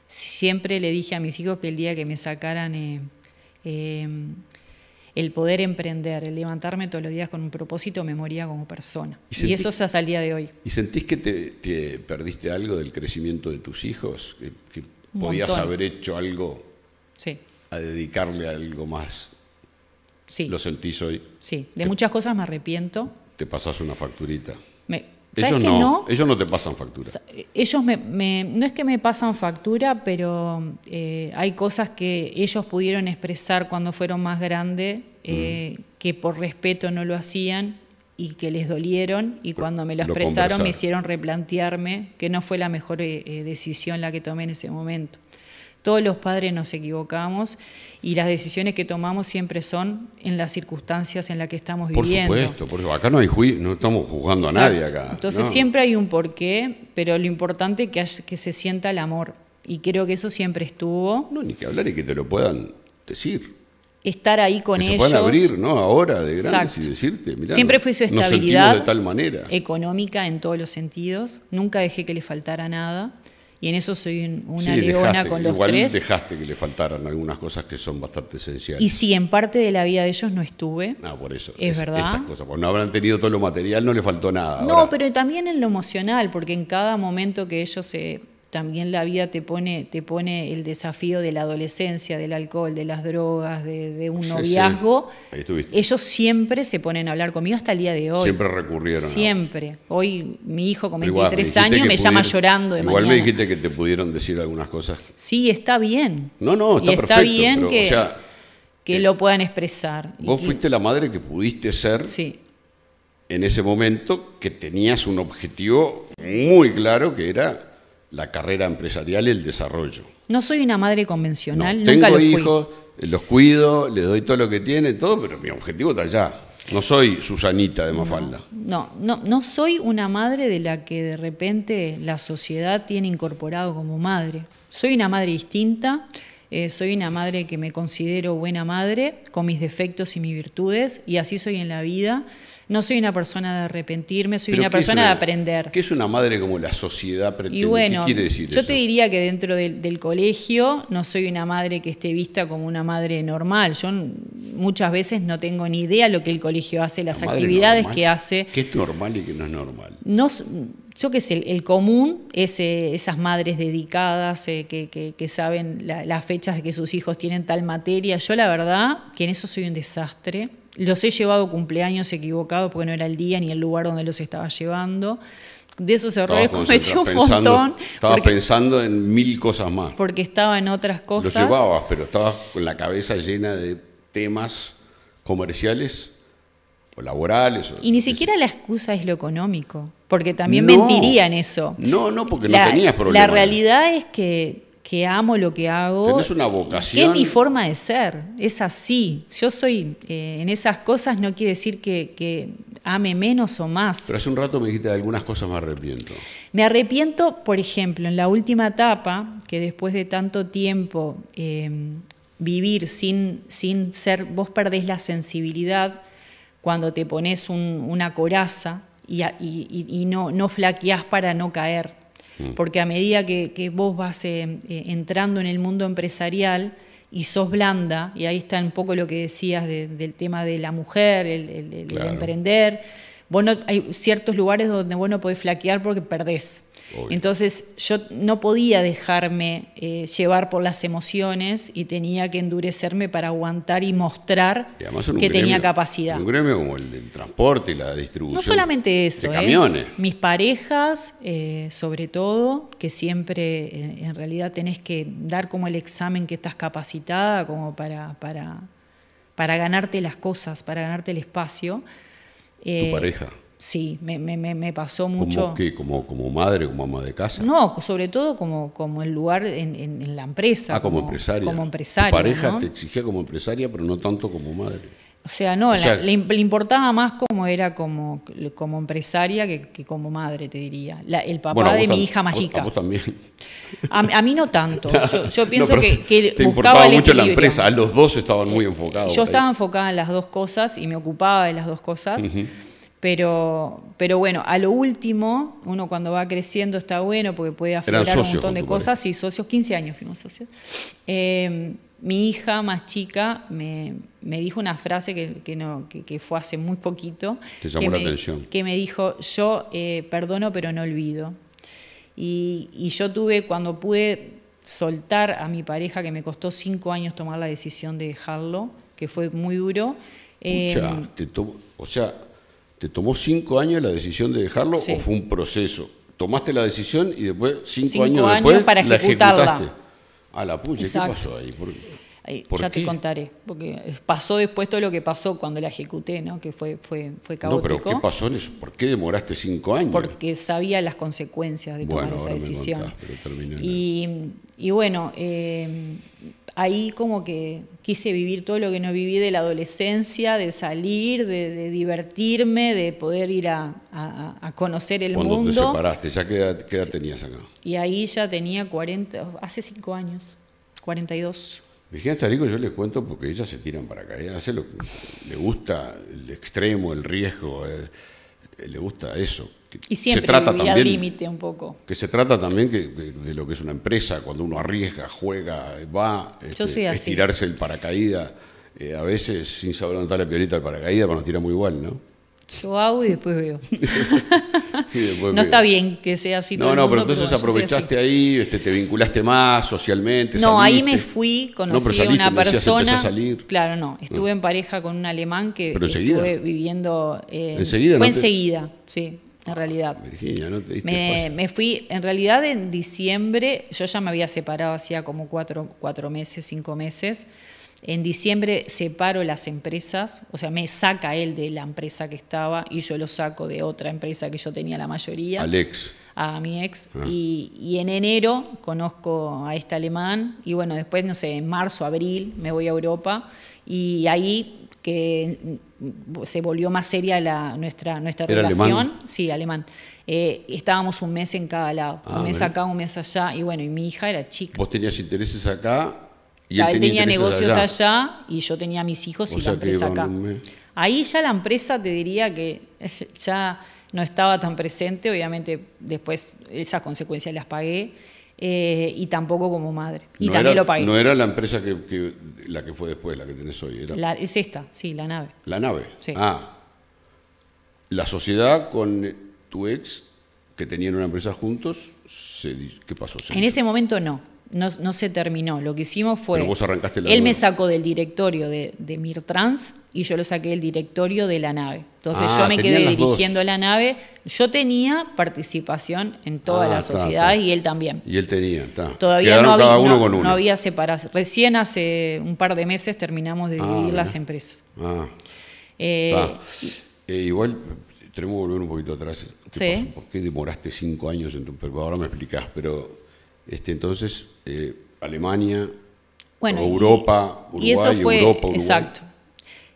Siempre le dije a mis hijos que el día que me sacaran el poder emprender, el levantarme todos los días con un propósito, me moría como persona. Y eso es hasta el día de hoy. ¿Y sentís que te perdiste algo del crecimiento de tus hijos? ¿Que podías haber hecho algo? Sí. a dedicarle a algo más. Sí. ¿Lo sentís hoy? Sí, de muchas cosas me arrepiento. Te pasás una facturita. ¿Sabes Ellos que no? Ellos no te pasan factura. Ellos no es que me pasan factura, pero hay cosas que ellos pudieron expresar cuando fueron más grandes, que por respeto no lo hacían y que les dolieron, y cuando me lo expresaron me hicieron replantearme que no fue la mejor decisión la que tomé en ese momento. Todos los padres nos equivocamos y las decisiones que tomamos siempre son en las circunstancias en las que estamos viviendo. Por supuesto, acá no hay juicio, no estamos juzgando a nadie acá. Entonces no. Siempre hay un porqué, pero lo importante es que se sienta el amor. Y creo que eso siempre estuvo. No, ni que hablar y que te lo puedan decir. Estar ahí con que ellos. Se puedan abrir, ¿no? Ahora de grandes. Exacto. Y decirte, mirá, siempre fue su nos estabilidad sentimos de tal manera. Económica en todos los sentidos. Nunca dejé que le faltara nada. Y en eso soy una sí, leona con los igual tres. Dejaste que le faltaran algunas cosas que son bastante esenciales. Y sí, en parte de la vida de ellos no estuve. No, por eso. Es verdad. Esas cosas. Porque no habrán tenido todo lo material, no le faltó nada. No, ahora, pero también en lo emocional, porque en cada momento que ellos también la vida te pone el desafío de la adolescencia, del alcohol, de las drogas, de un noviazgo. Sí. Ahí estuviste. Ellos siempre se ponen a hablar conmigo hasta el día de hoy. Siempre recurrieron. Siempre. Hoy mi hijo con Pero igual, 23 años me llama llorando de igual mañana. me dijiste que te pudieron decir algunas cosas. Sí, está bien. No, está y perfecto. está bien pero, que, o sea, que lo puedan expresar. Vos fuiste la madre que pudiste ser Sí. en ese momento, que tenías un objetivo muy claro, que era la carrera empresarial y el desarrollo. No soy una madre convencional, No, nunca tengo lo fui. hijos, los cuido, les doy todo lo que tienen, todo, pero mi objetivo está allá. No soy Susanita de Mafalda. No soy una madre de la que de repente la sociedad tiene incorporado como madre. Soy una madre distinta, soy una madre que me considero buena madre, con mis defectos y mis virtudes, y así soy en la vida. No soy una persona de arrepentirme, soy una persona de aprender. ¿Qué es una madre como la sociedad pretende? Y bueno, ¿Qué quiere decir yo eso? te diría que dentro del colegio no soy una madre que esté vista como una madre normal. Yo muchas veces no tengo ni idea lo que el colegio hace, las actividades que hace. ¿Qué es normal y qué no es normal? Yo qué sé, el común es esas madres dedicadas que saben las fechas de que sus hijos tienen tal materia. Yo la verdad que en eso soy un desastre. Los he llevado cumpleaños equivocados porque no era el día ni el lugar donde los estaba llevando. De esos errores cometí un montón. Estaba pensando en 1000 cosas más. Porque estaba en otras cosas. Los llevabas, pero estabas con la cabeza llena de temas comerciales o laborales. Y ni siquiera la excusa es lo económico, porque también mentiría en eso. No, porque no tenías problemas. La realidad es que amo lo que hago. Tenés una vocación. Que es mi forma de ser, es así. Yo soy, en esas cosas no quiere decir que ame menos o más. Pero hace un rato me dijiste de algunas cosas me arrepiento. Me arrepiento, por ejemplo, en la última etapa, que después de tanto tiempo vivir sin ser, vos perdés la sensibilidad cuando te pones una coraza y no flaqueás para no caer. Porque a medida que vos vas entrando en el mundo empresarial y sos blanda, y ahí está un poco lo que decías del tema de la mujer, el emprender, hay ciertos lugares donde vos no podés flaquear porque perdés. Obvio. Entonces yo no podía dejarme llevar por las emociones y tenía que endurecerme para aguantar y mostrar que tenía capacidad. Un gremio como el del transporte y la distribución. No solamente eso, de camiones. Mis parejas, sobre todo, que siempre en realidad tenés que dar como el examen que estás capacitada como para ganarte las cosas, para ganarte el espacio. ¿Tu pareja? Sí, me pasó mucho. ¿Cómo qué? ¿Como madre, como ama de casa? No, sobre todo como el lugar en la empresa. Como empresaria. Como empresaria. Tu pareja, ¿no?, te exigía como empresaria, pero no tanto como madre. O sea, le importaba más como era como empresaria que como madre, te diría. El papá de mi hija más chica. ¿A vos también? A mí no tanto. Yo pienso no, que te buscaba importaba el mucho la equilibrio. empresa. A los dos estaban muy enfocados. Yo estaba enfocada en las dos cosas y me ocupaba de las dos cosas. Uh-huh. Pero bueno, a lo último, uno cuando va creciendo está bueno porque puede aflorar un montón de cosas. Sí, socios, 15 años fuimos socios. Mi hija más chica me dijo una frase que fue hace muy poquito. Te llamó la atención. Que me dijo, yo perdono pero no olvido. Y yo tuve, cuando pude soltar a mi pareja, que me costó 5 años tomar la decisión de dejarlo, que fue muy duro. Pucha, ¿te tomó 5 años la decisión de dejarlo Sí. o fue un proceso? ¿Tomaste la decisión y después, 5 5 años años después, para la ejecutarla? ejecutaste? A la pucha, ¿qué Exacto. pasó ahí? Ya ¿Por te qué? contaré, porque pasó después todo lo que pasó cuando la ejecuté, ¿no? Que fue caótico. No, pero ¿qué pasó en eso? ¿Por qué demoraste 5 años? Porque sabía las consecuencias de tomar Bueno, esa ahora me decisión. contás, pero terminé. Y bueno, ahí como que quise vivir todo lo que no viví de la adolescencia, de salir, de divertirme, de poder ir a conocer el Cuando te mundo. separaste, ¿ya qué edad tenías acá? Y ahí ya tenía 40, hace 5 años, 42. Virginia Tarico yo les cuento porque ellas se tiran para paracaídas, hace lo que le gusta, el extremo, el riesgo, le gusta eso. Y siempre se trata vivía al también, límite un poco. que se trata también de lo que es una empresa, cuando uno arriesga, juega, va, Yo soy así. estirarse el paracaídas, a veces sin saber dónde está la piolita del paracaídas, pero nos tiramos igual, ¿no? Yo hago y después veo. Y después No está bien que sea así todo No, el no, mundo, pero entonces bueno, yo soy así. aprovechaste ahí, te vinculaste más socialmente. No, ahí saliste. me fui, No, pero conocí a saliste, una me decías, persona. empecé a salir. Claro, no. Estuve en pareja con un alemán que ¿Pero enseguida? estuve viviendo. ¿Enseguida? Fue ¿No te- enseguida, sí, en realidad. Virginia, ¿no te diste espacio? Me fui, en realidad en diciembre, yo ya me había separado hacía como 4 meses, 5 meses. En diciembre separo las empresas, o sea, me saca él de la empresa que estaba y yo lo saco de otra empresa que yo tenía la mayoría. Alex. A mi ex. Y en enero conozco a este alemán y bueno, después, no sé, en marzo, abril me voy a Europa y ahí que se volvió más seria nuestra ¿Era relación. alemán? Sí, alemán. Estábamos un mes en cada lado, un mes mira. acá, un mes allá y bueno, y mi hija era chica. Vos tenías intereses acá y Él él tenía intereses negocios allá. allá y yo tenía mis hijos O y la sea que empresa iban acá. un mes. Ahí ya la empresa te diría que ya no estaba tan presente, obviamente después esas consecuencias las pagué y tampoco como madre. Y No también era, lo pagué. no era la empresa la que fue después, la que tenés hoy, era Es esta, sí, la nave. la nave. Sí. La sociedad con tu ex, que tenían una empresa juntos, ¿qué pasó? En ese momento no se terminó. Lo que hicimos fue, Pero vos arrancaste la él me nueva. sacó del directorio de Mirtrans y yo lo saqué del directorio de la nave. Entonces yo me tenían quedé las dos. dirigiendo la nave. Yo tenía participación en todas las Está, sociedades está. y él también. Y él tenía, está. Todavía Quedaron no había, cada uno con una. no había separación. Recién hace un par de meses terminamos de dividir mira. las empresas. Está. Igual, tenemos que volver un poquito atrás. ¿Qué Sí. pasó? ¿Por qué demoraste 5 años en pero ahora me explicás, pero entonces Alemania, Bueno, Europa, Uruguay, y eso fue, Europa, Uruguay. exacto.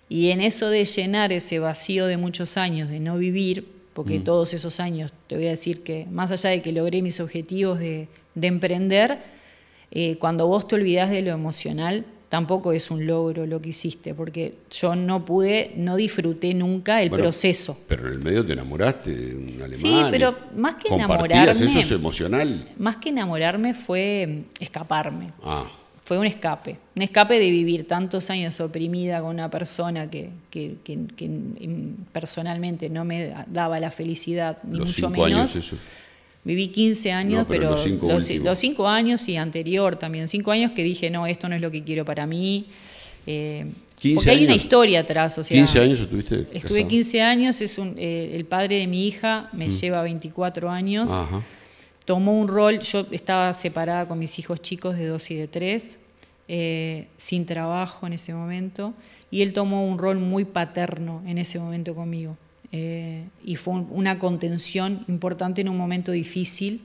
Y en eso de llenar ese vacío de muchos años de no vivir, porque todos esos años, te voy a decir que más allá de que logré mis objetivos de emprender, cuando vos te olvidás de lo emocional, tampoco es un logro lo que hiciste, porque yo no disfruté nunca el Bueno, proceso. Pero en el medio te enamoraste de un alemán. Sí, pero más que compartías, enamorarme, eso es emocional. más que enamorarme fue escaparme. Ah, Fue un escape de vivir tantos años oprimida con una persona que personalmente no me daba la felicidad, ni los mucho 5 menos. años eso. Viví 15 años, No, pero pero los 5 últimos. los 5 años y anterior también. 5 años que dije, no, esto no es lo que quiero para mí. 15 Porque hay una años. historia atrás. O sea, 15 años estuviste Estuve casado. 15 años, el padre de mi hija me lleva 24 años. Ajá. Tomó un rol, yo estaba separada con mis hijos chicos de 2 y de 3, sin trabajo en ese momento, y él tomó un rol muy paterno en ese momento conmigo. Y fue una contención importante en un momento difícil,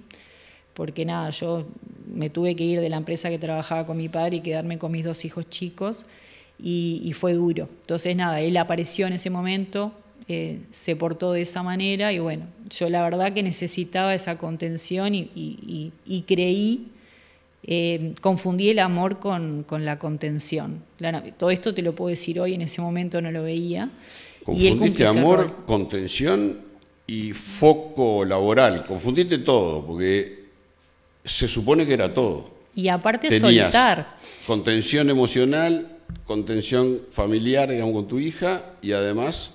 porque nada, yo me tuve que ir de la empresa que trabajaba con mi padre y quedarme con mis 2 hijos chicos, y fue duro. Entonces nada, él apareció en ese momento, se portó de esa manera y bueno, yo la verdad que necesitaba esa contención y creí, confundí el amor con la contención. Claro, todo esto te lo puedo decir hoy, en ese momento no lo veía. Y él Confundiste cumplió ese amor, rol. contención y foco laboral. Confundiste todo, porque se supone que era todo. Y aparte Tenías soltar. contención emocional, contención familiar, digamos, con tu hija, y además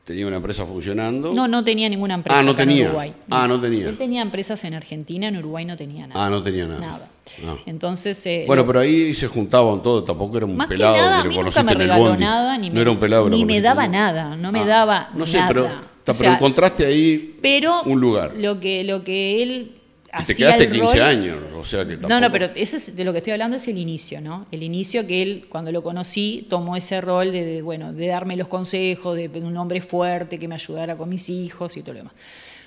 tenía una empresa funcionando. No, no tenía ninguna empresa no acá en tenía. Uruguay. No tenía. Él tenía empresas en Argentina, en Uruguay no tenía nada. No tenía nada. Nada. Ah. Entonces, bueno, pero ahí se juntaban todos, tampoco era un más pelado que nada, a que mí lo nunca conociste me en el regaló bondi. nada, No era un pelado que lo ni me conociste daba en el bondi. nada, no me daba No sé, nada. pero encontraste ahí un lugar. Lo que él Y te hacía quedaste el 15 rol, años, o sea que tampoco... No, pero eso es de lo que estoy hablando es el inicio, ¿no? El inicio que él, cuando lo conocí, tomó ese rol de darme los consejos, de un hombre fuerte que me ayudara con mis hijos y todo lo demás.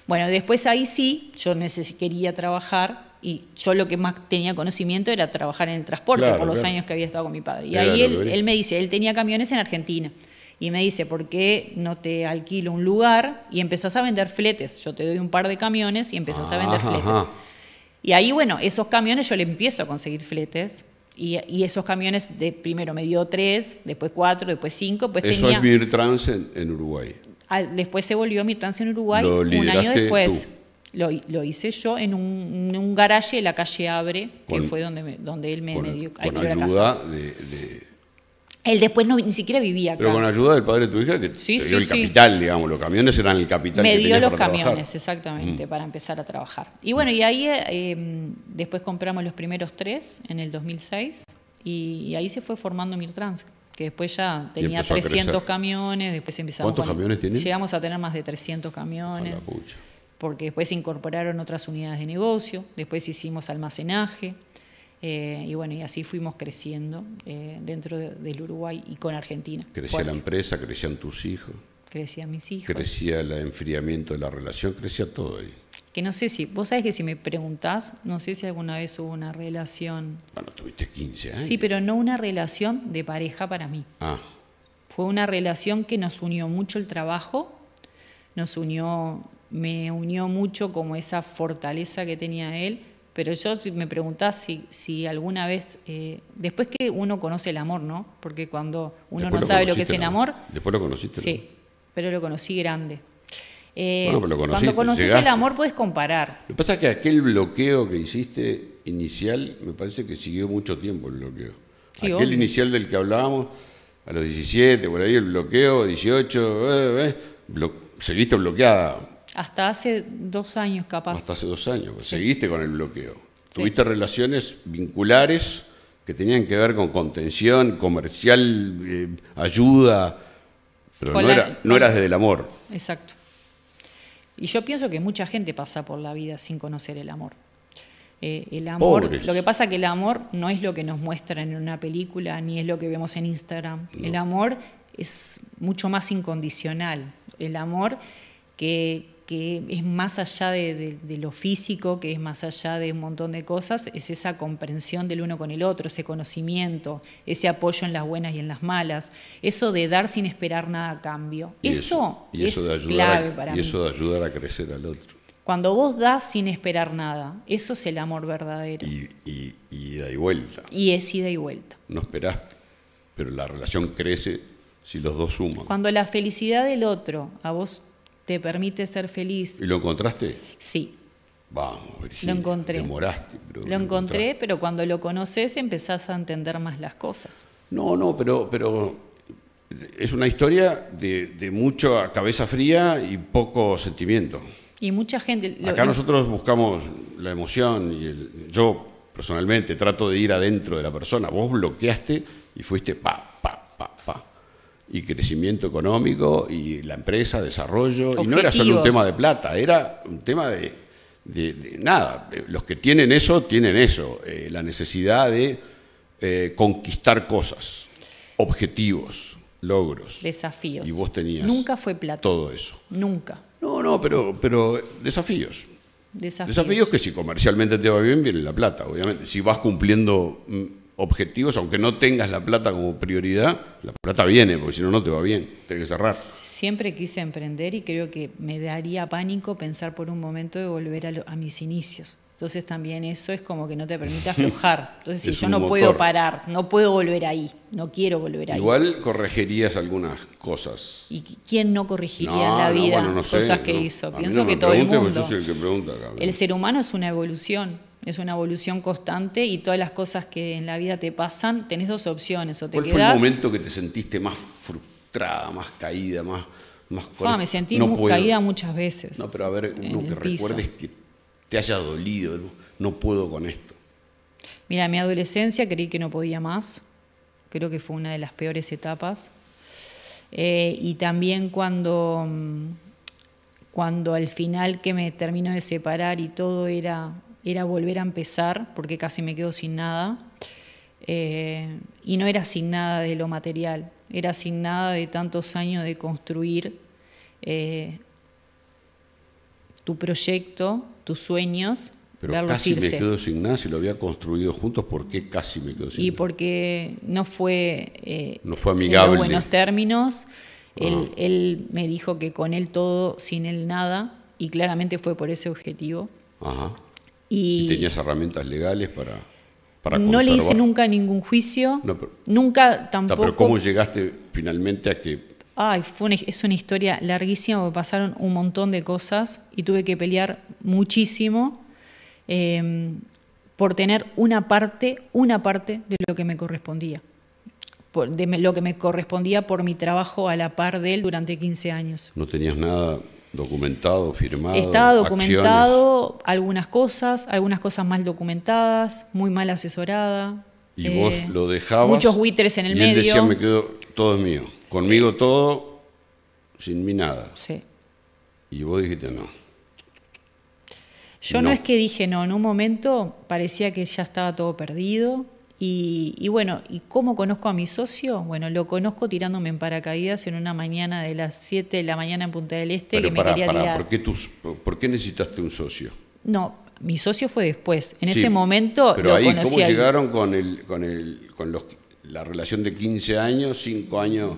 Bueno, después ahí sí, yo quería trabajar y yo lo que más tenía conocimiento era trabajar en el transporte por los años que había estado con mi padre. Y ahí él me dice, él tenía camiones en Argentina. Y me dice, ¿por qué no te alquilo un lugar y empezás a vender fletes? Yo te doy un par de camiones y empezás a vender fletes. Y ahí, bueno, esos camiones yo le empiezo a conseguir fletes. Y esos camiones, primero me dio 3, después 4, después 5. Pues eso es Mirtrans en Uruguay. Después se volvió Mirtrans en Uruguay un año después. Lo hice yo en un garaje de la calle Abre, que fue donde él me dio con ayuda de Él después ni siquiera vivía acá. Pero con ayuda del padre de tu hija, que te dio el capital, digamos, los camiones eran el capital que tenías para trabajar. Me dio los camiones, exactamente, para empezar a trabajar. Y bueno, y ahí después compramos los primeros 3 en el 2006 y ahí se fue formando Mirtrans, que después ya tenía 300 camiones, después empezamos... ¿Cuántos camiones tienen? Llegamos a tener más de 300 camiones. A la pucha. Porque después se incorporaron otras unidades de negocio, después hicimos almacenaje. Y bueno, y así fuimos creciendo dentro del Uruguay y con Argentina. Crecía la empresa, crecían tus hijos. Crecían mis hijos. Crecía el enfriamiento de la relación, crecía todo ahí. Que no sé si, vos sabés que si me preguntás, no sé si alguna vez hubo una relación... Bueno, tuviste 15 años. Sí, pero no una relación de pareja para mí. Fue una relación que nos unió mucho el trabajo, me unió mucho como esa fortaleza que tenía él. Pero yo, si me preguntás si alguna vez, después que uno conoce el amor, ¿no? Porque cuando uno no sabe lo que es el amor... Después lo conociste. Sí, pero lo conocí grande. Pero lo conociste, cuando conoces el amor puedes comparar. Lo que pasa es que aquel bloqueo que hiciste inicial, me parece que siguió mucho tiempo el bloqueo. Sí, aquel inicial del que hablábamos, a los 17, por ahí el bloqueo, 18, seguiste bloqueada. Hasta hace 2 años, capaz. Hasta hace 2 años. Sí. Seguiste con el bloqueo. Sí. Tuviste relaciones vinculares que tenían que ver con contención, comercial, ayuda, pero no eras desde el amor. Exacto. Y yo pienso que mucha gente pasa por la vida sin conocer el amor. El amor, pobres. Lo que pasa es que el amor no es lo que nos muestran en una película, ni es lo que vemos en Instagram. No. El amor es mucho más incondicional. El amor que es más allá de lo físico, que es más allá de un montón de cosas, es esa comprensión del uno con el otro, ese conocimiento, ese apoyo en las buenas y en las malas, eso de dar sin esperar nada a cambio. Eso es clave para mí. Y eso de ayudar a crecer al otro. Cuando vos das sin esperar nada, eso es el amor verdadero. Y ida y vuelta. Y es ida y vuelta. No esperás, pero la relación crece si los dos suman. Cuando la felicidad del otro a vos te permite ser feliz. ¿Y lo encontraste? Sí. Vamos, Virginia. Lo encontré. Demoraste, pero lo encontré, pero cuando lo conoces empezás a entender más las cosas. No, pero es una historia de mucha cabeza fría y poco sentimiento. Y mucha gente... Acá nosotros buscamos la emoción y yo personalmente trato de ir adentro de la persona. Vos bloqueaste y fuiste pa. Y crecimiento económico y la empresa, desarrollo. Objetivos. Y no era solo un tema de plata, era un tema de nada. Los que tienen eso, la necesidad de conquistar cosas, objetivos, logros. Desafíos. Y vos tenías nunca fue plata. Todo eso. Nunca. No, pero desafíos. Desafíos que si comercialmente te va bien, viene la plata, obviamente. Si vas cumpliendo objetivos, aunque no tengas la plata como prioridad, la plata viene, porque si no, no te va bien, tienes que cerrar. Siempre quise emprender y creo que me daría pánico pensar por un momento de volver a mis inicios. Entonces también eso es como que no te permite aflojar. Entonces si yo no puedo parar, no puedo volver ahí, no quiero volver ahí. Igual corregirías algunas cosas. ¿Y quién no corregiría en la vida cosas que hizo? Pienso que todo el mundo. Yo soy el que pregunta acá. El ser humano es una evolución. Es una evolución constante y todas las cosas que en la vida te pasan, tenés 2 opciones. O te ¿Cuál fue el momento que te sentiste más frustrada, más caída, más con Me esto, sentí no puedo. caída muchas veces. No, pero a ver, en uno que el piso. recuerdes que te haya dolido, no puedo con esto. Mira, en mi adolescencia creí que no podía más. Creo que fue una de las peores etapas. Y también cuando al final que me termino de separar y todo era volver a empezar, porque casi me quedo sin nada. Y no era sin nada de lo material, era sin nada de tantos años de construir tu proyecto, tus sueños, Pero verlos casi me irse. quedo sin nada, si lo había construido juntos, ¿por qué casi me quedo sin Y nada? porque no fue, No fue en amigable. los buenos términos. Él me dijo que con él todo, sin él nada, y claramente fue por ese objetivo. Ajá. ¿Y tenías herramientas legales para no le hice conservar? nunca ningún juicio, No, pero- nunca tampoco. Pero ¿cómo llegaste finalmente a que... Ay, es una historia larguísima, porque pasaron un montón de cosas y tuve que pelear muchísimo por tener una parte de lo que me correspondía. Lo que me correspondía por mi trabajo a la par de él durante 15 años. no tenías nada documentado, firmado? Estaba documentado acciones? algunas cosas mal documentadas, muy mal asesorada. Y vos lo dejabas. Muchos buitres en el y medio. él decía, me quedo, todo es mío. Conmigo todo, sin mí nada. Sí. Y vos dijiste no. Yo no es que dije no, en un momento parecía que ya estaba todo perdido. Y bueno, ¿y cómo conozco a mi socio? Bueno, lo conozco tirándome en paracaídas en una mañana de las 7 de la mañana en Punta del Este. Pero que me quería tirar. ¿por qué necesitaste un socio? No, mi socio fue después. En Sí, ese momento pero lo ahí, conocí ¿cómo ahí. llegaron la relación de 15 años, 5 años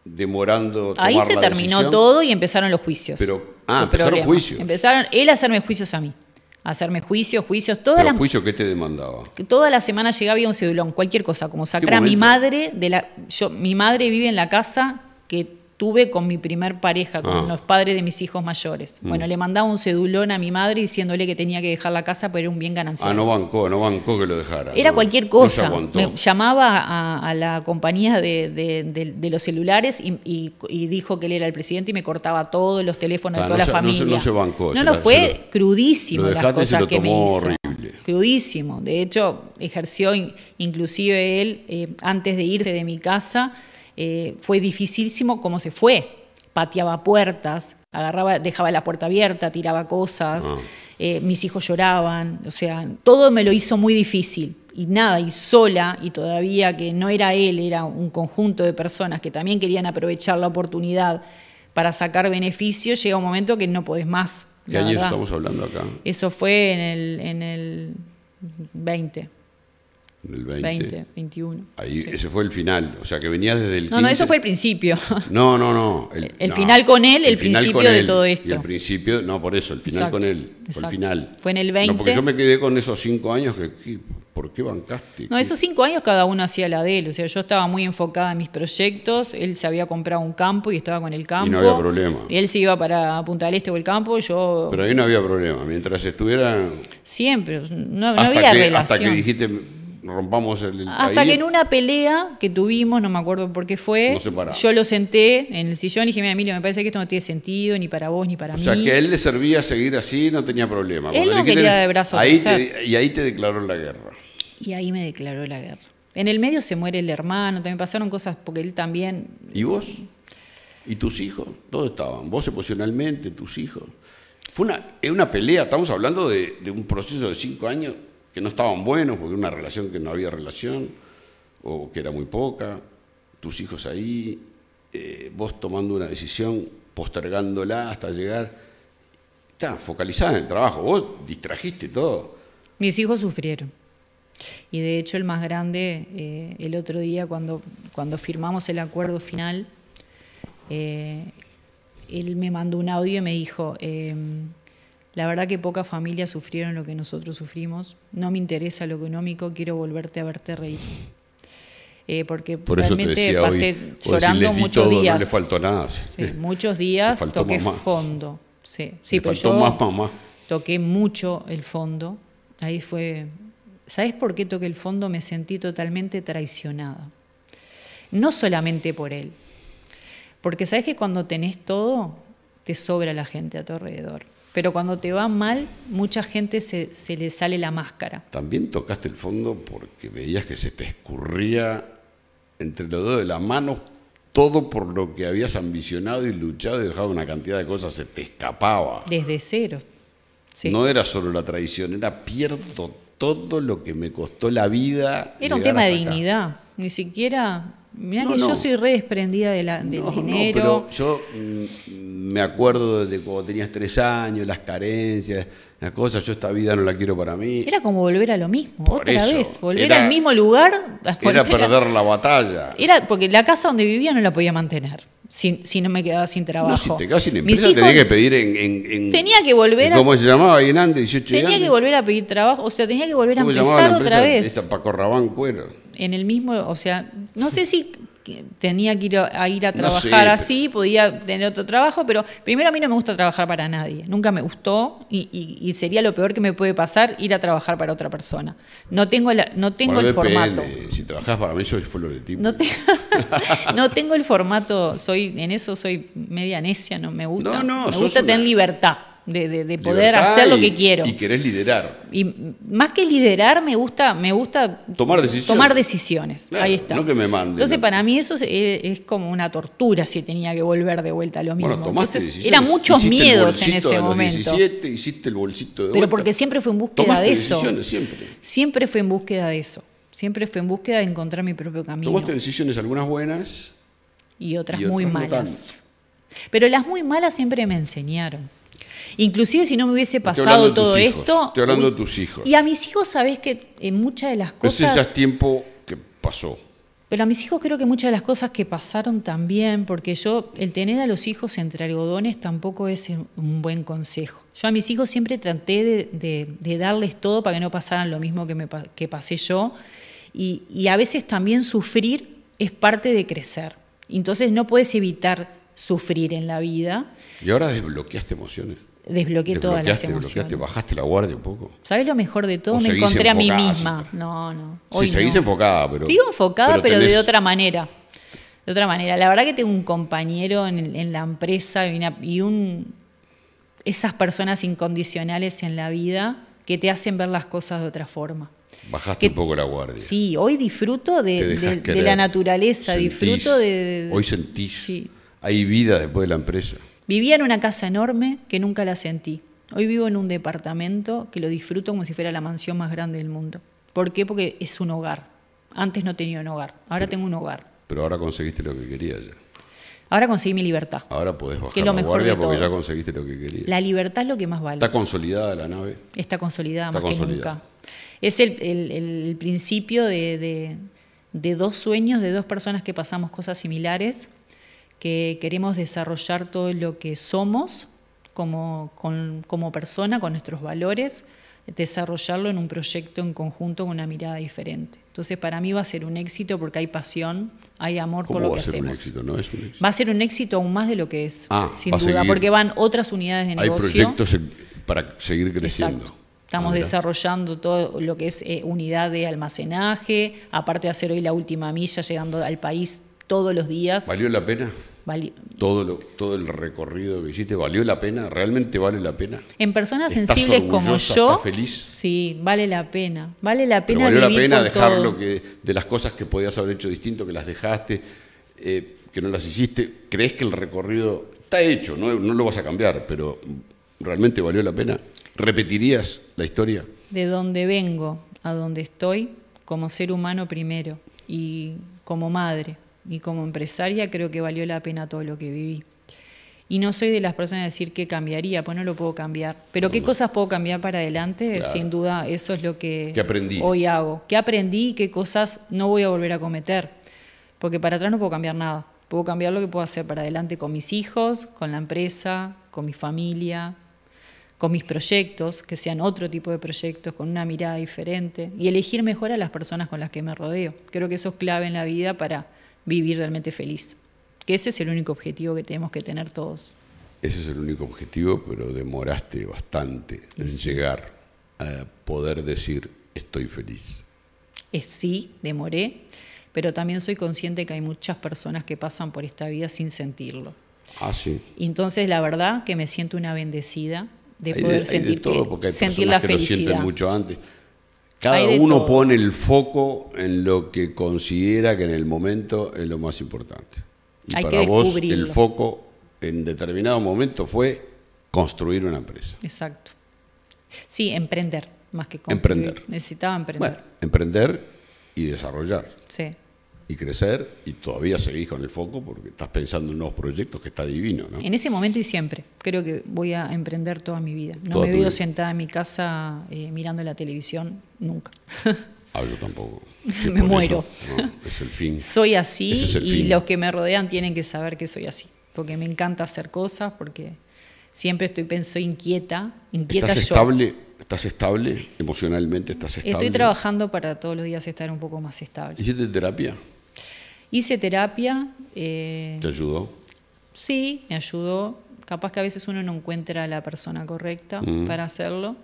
demorando tomar Ahí se la terminó decisión? todo y empezaron los juicios. Pero, Los empezaron problemas. juicios. Empezaron él a hacerme juicios a mí. A hacerme juicios. ¿Pero juicio qué te demandaba? Toda la semana llegaba había un cedulón, cualquier cosa, como sacar a mi momento? madre mi madre vive en la casa que tuve con mi primer pareja, con los padres de mis hijos mayores. Bueno, le mandaba un cedulón a mi madre diciéndole que tenía que dejar la casa, pero era un bien ganancial. No bancó que lo dejara. Era no, cualquier no se cosa. aguantó. Me llamaba a la compañía de los celulares y dijo que él era el presidente y me cortaba todos los teléfonos de toda la familia. No se bancó. Fue crudísimo lo las dejaste y se cosas lo que me tomó hizo. horrible. Crudísimo. De hecho, ejerció inclusive él, antes de irse de mi casa, fue dificilísimo cómo se fue. Pateaba puertas, dejaba la puerta abierta, tiraba cosas, mis hijos lloraban, o sea, todo me lo hizo muy difícil. Y nada, y sola, y todavía que no era él, era un conjunto de personas que también querían aprovechar la oportunidad para sacar beneficios, llega un momento que no podés más. ¿Qué años estamos hablando acá? Eso fue en el 20. En el 20. 21. Ahí, Sí. ese fue el final, o sea que venías desde el 15. No, eso fue el principio. No. El final con él, el final principio con de él. todo esto. Y el principio, no, por eso, el final Exacto, con él. Fue exacto. el final. Fue en el 20. No, porque yo me quedé con esos 5 años ¿por qué bancaste? No, esos 5 años cada uno hacía la de él. O sea, yo estaba muy enfocada en mis proyectos. Él se había comprado un campo y estaba con el campo. Y no había problema. Él se iba para Punta del Este o el campo. Yo Pero ahí no había problema. Mientras estuviera. siempre. No había relación. Hasta que dijiste, rompamos Hasta ahí, que en una pelea que tuvimos, no me acuerdo por qué fue, Nos separamos. yo lo senté en el sillón y dije, mira, Emilio, me parece que esto no tiene sentido ni para vos ni para O mí. sea, que a él le servía seguir así, no tenía problema. Él Cuando no le quería quiten- de brazo ahí cruzar. y ahí te declaró la guerra. Y ahí me declaró la guerra. En el medio se muere el hermano, también pasaron cosas porque él también... ¿Y vos? ¿Y tus hijos? ¿Dónde estaban? ¿Vos emocionalmente, tus hijos? Fue una pelea, estamos hablando de un proceso de 5 años que no estaban buenos, porque era una relación que no había relación, o que era muy poca, tus hijos ahí, vos tomando una decisión, postergándola hasta llegar, focalizada en el trabajo, vos distrajiste todo. Mis hijos sufrieron. Y de hecho el más grande, el otro día cuando firmamos el acuerdo final, él me mandó un audio y me dijo, la verdad que pocas familias sufrieron lo que nosotros sufrimos, no me interesa lo económico, quiero volverte a verte reír. Porque Por eso te realmente decía pasé hoy, vos llorando decís, les di muchos todo, días. no le faltó nada. Sí, muchos días Le faltó toqué mamá. fondo. Sí, Le pero faltó yo más mamá. toqué mucho el fondo. Ahí fue. ¿Sabes por qué toqué el fondo? Me sentí totalmente traicionada. No solamente por él, Porque sabes que cuando tenés todo, te sobra la gente a tu alrededor. Pero cuando te va mal, mucha gente se le sale la máscara. También tocaste el fondo porque veías que se te escurría entre los dedos de las manos todo por lo que habías ambicionado y luchado y dejado una cantidad de cosas, se te escapaba. Desde cero. Sí. No era solo la traición, era pierdo todo lo que me costó la vida. Era un tema de dignidad, ni siquiera... Mirá que yo soy re desprendida del dinero. No, pero yo me acuerdo de cuando tenías 3 años, las carencias, las cosas, yo esta vida no la quiero para mí. Era como volver a lo mismo, Por otra eso, vez, volver al mismo lugar. Era perder la batalla. Era porque la casa donde vivía no la podía mantener. Si no me quedaba sin trabajo. No, si te quedas sin empresa tenía que pedir tenía que volver ¿cómo se llamaba ahí en Andes? 18 tenía que volver a pedir trabajo, o sea, tenía que volver a ¿Cómo se llamaba empezar la otra empresa? vez. Paco Rabanne Cuero. En el mismo, o sea, no sé si tenía que ir a trabajar No sé, pero... así, podía tener otro trabajo, pero primero a mí no me gusta trabajar para nadie, nunca me gustó y sería lo peor que me puede pasar ir a trabajar para otra persona. No tengo el depende. formato. Si trabajas para mí, yo fue lo de tipo. No tengo el formato, en eso soy media necia, no me gusta. No, me gusta tener libertad. De poder libertad hacer lo que quiero. Y querés liderar. Y más que liderar, me gusta tomar decisiones. Claro, ahí está. No que me manden. Entonces, para mí eso es como una tortura si tenía que volver de vuelta a lo mismo. Bueno, tomaste Entonces, decisiones. eran muchos Hiciste miedos en ese a los momento. 17, hiciste el bolsito de Pero vuelta. porque siempre fue en búsqueda Tomaste de eso. decisiones siempre. Siempre fue en búsqueda de eso. Siempre fue en búsqueda de encontrar mi propio camino. Tomaste decisiones, algunas buenas y otras y muy otras no malas. tanto. Pero las muy malas siempre me enseñaron. Inclusive si no me hubiese pasado todo esto... Estoy hablando de tus hijos. Y a mis hijos, sabés que en muchas de las cosas... Ese ya es tiempo que pasó. Pero a mis hijos creo que muchas de las cosas que pasaron también, porque el tener a los hijos entre algodones tampoco es un buen consejo. Yo a mis hijos siempre traté de darles todo para que no pasaran lo mismo que pasé yo. Y a veces también sufrir es parte de crecer. Entonces no puedes evitar sufrir en la vida. Y ahora desbloqueaste emociones. Desbloqueé todas las emociones. Bajaste la guardia un poco. ¿Sabés lo mejor de todo? Me encontré a mí misma. Siempre. No. Sí, seguís enfocada, pero... Sigo enfocada, pero tenés... de otra manera. De otra manera. La verdad que tengo un compañero en la empresa esas personas incondicionales en la vida que te hacen ver las cosas de otra forma. Bajaste un poco la guardia. Sí, hoy disfruto de la naturaleza, disfruto de... Hoy sentís. Sí. Hay vida después de la empresa. Vivía en una casa enorme que nunca la sentí. Hoy vivo en un departamento que lo disfruto como si fuera la mansión más grande del mundo. ¿Por qué? Porque es un hogar. Antes no tenía un hogar, ahora tengo un hogar. Pero ahora conseguiste lo que querías ya. Ahora conseguí mi libertad. Ahora podés bajar la guardia porque ya conseguiste lo que querías. La libertad es lo que más vale. ¿Está consolidada la nave? Está consolidada más que nunca. Es el principio de 2 sueños, de 2 personas que pasamos cosas similares, que queremos desarrollar todo lo que somos como persona, con nuestros valores, desarrollarlo en un proyecto en conjunto con una mirada diferente. Entonces, para mí va a ser un éxito porque hay pasión, hay amor por lo que hacemos. ¿Cómo va a ser un éxito? No es un éxito. Va a ser un éxito aún más de lo que es, sin duda, seguir. Porque van otras unidades de negocio. Hay proyectos para seguir creciendo. Exacto. Estamos desarrollando todo lo que es unidad de almacenaje, aparte de hacer hoy la última milla, llegando al país todos los días. ¿Valió la pena? Todo el recorrido que hiciste, ¿valió la pena? ¿Realmente vale la pena? En personas sensibles como yo, ¿estás feliz? Sí, vale la pena. Vale la pena. Pero valió la pena dejar todo. de las cosas que podías haber hecho distinto, que las dejaste, que no las hiciste. ¿Crees que el recorrido está hecho? No lo vas a cambiar, pero ¿realmente valió la pena? ¿Repetirías la historia? De donde vengo a donde estoy, como ser humano primero, y como madre, y como empresaria, creo que valió la pena todo lo que viví. Y no soy de las personas de decir qué cambiaría, pues no lo puedo cambiar. Pero qué cosas puedo cambiar para adelante, claro. Sin duda, eso es lo que hoy hago. ¿Qué aprendí y qué cosas no voy a volver a cometer? Porque para atrás no puedo cambiar nada. Puedo cambiar lo que puedo hacer para adelante con mis hijos, con la empresa, con mi familia, con mis proyectos, que sean otro tipo de proyectos, con una mirada diferente, y elegir mejor a las personas con las que me rodeo. Creo que eso es clave en la vida para vivir realmente feliz. Que ese es el único objetivo que tenemos que tener todos. Ese es el único objetivo, pero demoraste bastante en llegar a poder decir estoy feliz. Sí, demoré, pero también soy consciente que hay muchas personas que pasan por esta vida sin sentirlo. Ah, sí. Y entonces la verdad que me siento una bendecida de Hay poder hay sentir, todo, porque hay sentir la personas que lo sienten felicidad. mucho antes. Cada Hay de uno todo. pone el foco en lo que considera que en el momento es lo más importante. Y Hay para que vos descubrirlo. el foco en determinado momento fue construir una empresa. Exacto. Sí, emprender, más que construir. Emprender. Necesitaba emprender. Bueno, emprender y desarrollar Sí. y crecer, y todavía seguís con el foco porque estás pensando en nuevos proyectos, que está divino, ¿no? En ese momento y siempre. Creo que voy a emprender toda mi vida. No Toda me tu veo vida. sentada en mi casa mirando la televisión nunca. Ah, yo tampoco. Me por muero. eso, no, es el fin. Soy así Ese es el y fin. los que me rodean tienen que saber que soy así. Porque me encanta hacer cosas, porque siempre soy inquieta ¿Estás yo. estable? ¿Estás estable? ¿Emocionalmente estás estable? Estoy trabajando para todos los días estar un poco más estable. ¿Hiciste terapia? Hice terapia, ¿Te ayudó? sí, me ayudó. Capaz que a veces uno no encuentra a la persona correcta para hacerlo,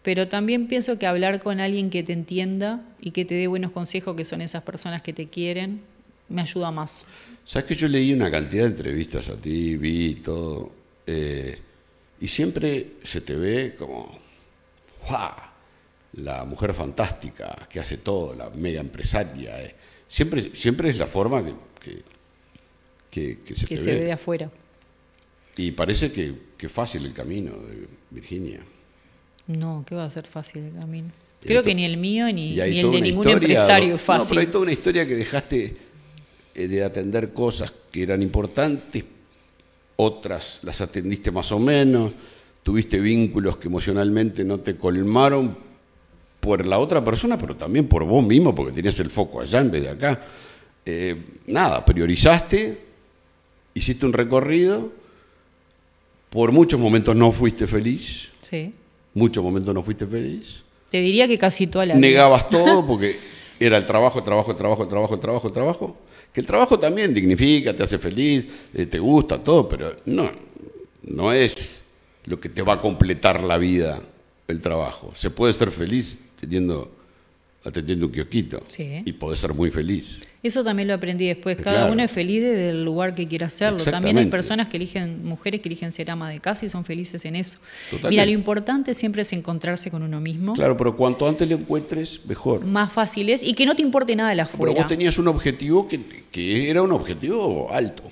pero también pienso que hablar con alguien que te entienda y que te dé buenos consejos, que son esas personas que te quieren, me ayuda más. ¿Sabes que yo leí una cantidad de entrevistas a ti, vi todo, y siempre se te ve como, ¡guau! La mujer fantástica, que hace todo, la mega empresaria. Siempre es la forma que se Que te se ve. ve de afuera. Y parece que es fácil el camino de Virginia. No, ¿qué va a ser fácil el camino? Y Creo hay que ni el mío ni y hay el toda de una ningún historia empresario es No, fácil. pero hay toda una historia que dejaste de atender cosas que eran importantes, otras las atendiste más o menos, tuviste vínculos que emocionalmente no te colmaron por la otra persona, pero también por vos mismo, porque tenías el foco allá en vez de acá. Nada, priorizaste, hiciste un recorrido, por muchos momentos no fuiste feliz, Sí. muchos momentos no fuiste feliz. Te diría que casi toda la vida. Negabas todo porque era el trabajo, que el trabajo también dignifica, te hace feliz, te gusta, todo, pero no es lo que te va a completar la vida el trabajo. Se puede ser feliz atendiendo un kiosquito Sí. y podés ser muy feliz. Eso también lo aprendí después. Cada Claro. uno es feliz desde el lugar que quiera hacerlo. También hay Exactamente. personas que eligen, mujeres que eligen ser ama de casa y son felices en eso. Totalmente. Mira, lo importante siempre es encontrarse con uno mismo. Claro, pero cuanto antes lo encuentres, mejor. Más fácil es y que no te importe nada de la Pero afuera. vos tenías un objetivo que era un objetivo alto.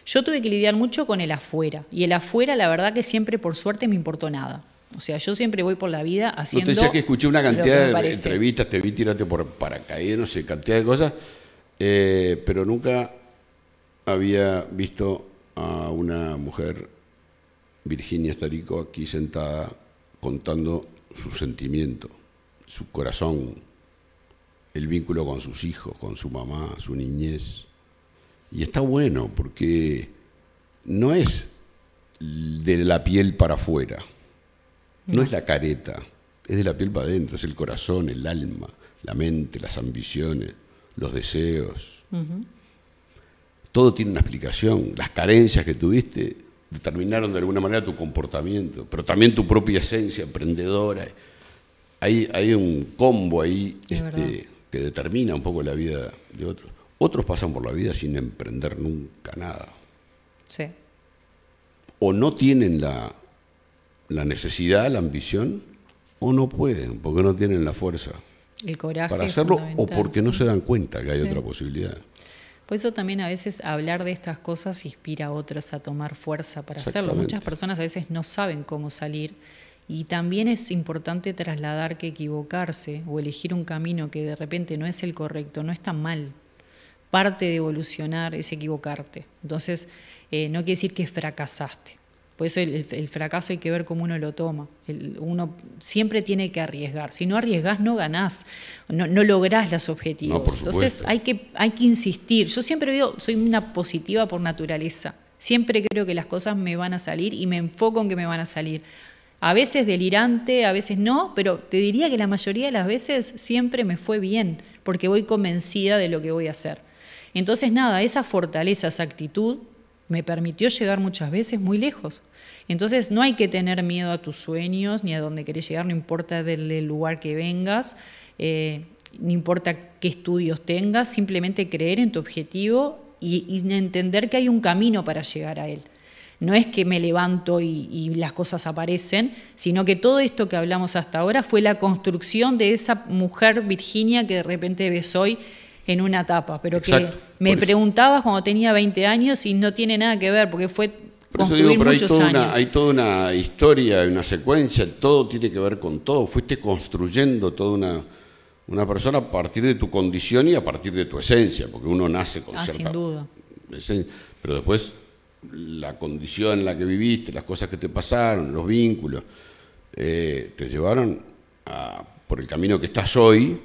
Yo tuve que lidiar mucho con el afuera. Y el afuera, la verdad que siempre, por suerte, me importó nada. O sea, yo siempre voy por la vida No haciendo. te decía que escuché una lo que cantidad me de parece. entrevistas, te vi tirarte por paracaídas, no sé, cantidad de cosas, pero nunca había visto a una mujer, Virginia Starico, aquí sentada contando su sentimiento, su corazón, el vínculo con sus hijos, con su mamá, su niñez. Y está bueno porque no es de la piel para afuera, no es la careta, es de la piel para adentro, es el corazón, el alma, la mente, las ambiciones, los deseos. Todo tiene una explicación. Las carencias que tuviste determinaron de alguna manera tu comportamiento, pero también tu propia esencia emprendedora. Hay un combo ahí Es verdad. que determina un poco la vida de otros. Otros pasan por la vida sin emprender nunca nada. Sí. O no tienen la necesidad, la ambición, o no pueden, porque no tienen la fuerza El coraje. para es hacerlo, o fundamental. porque no se dan cuenta que hay Sí. otra posibilidad. Por eso también a veces hablar de estas cosas inspira a otros a tomar fuerza para hacerlo. Exactamente. Muchas personas a veces no saben cómo salir y también es importante trasladar que equivocarse o elegir un camino que de repente no es el correcto, no está mal. Parte de evolucionar es equivocarte. Entonces, no quiere decir que fracasaste. Por eso el fracaso hay que ver cómo uno lo toma. Uno siempre tiene que arriesgar. Si no arriesgás, no ganás, no lográs los objetivos. No, por Entonces supuesto. hay que insistir. Yo siempre digo, soy una positiva por naturaleza. Siempre creo que las cosas me van a salir y me enfoco en que me van a salir. A veces delirante, a veces no, pero te diría que la mayoría de las veces siempre me fue bien, porque voy convencida de lo que voy a hacer. Entonces, nada, esa fortaleza, esa actitud me permitió llegar muchas veces muy lejos. Entonces, no hay que tener miedo a tus sueños ni a donde querés llegar, no importa del lugar que vengas. Y no importa qué estudios tengas, simplemente creer en tu objetivo y entender que hay un camino para llegar a él. No es que me levanto y las cosas aparecen, sino que todo esto que hablamos hasta ahora fue la construcción de esa mujer Virginia que de repente ves hoy en una etapa, pero Exacto, que me preguntabas cuando tenía 20 años y no tiene nada que ver, porque fue construir muchos años. Hay toda una historia, una secuencia, todo tiene que ver con todo. Fuiste construyendo toda una persona a partir de tu condición y a partir de tu esencia, porque uno nace con cierta sin duda. esencia, pero después la condición en la que viviste, las cosas que te pasaron, los vínculos, te llevaron por el camino que estás hoy,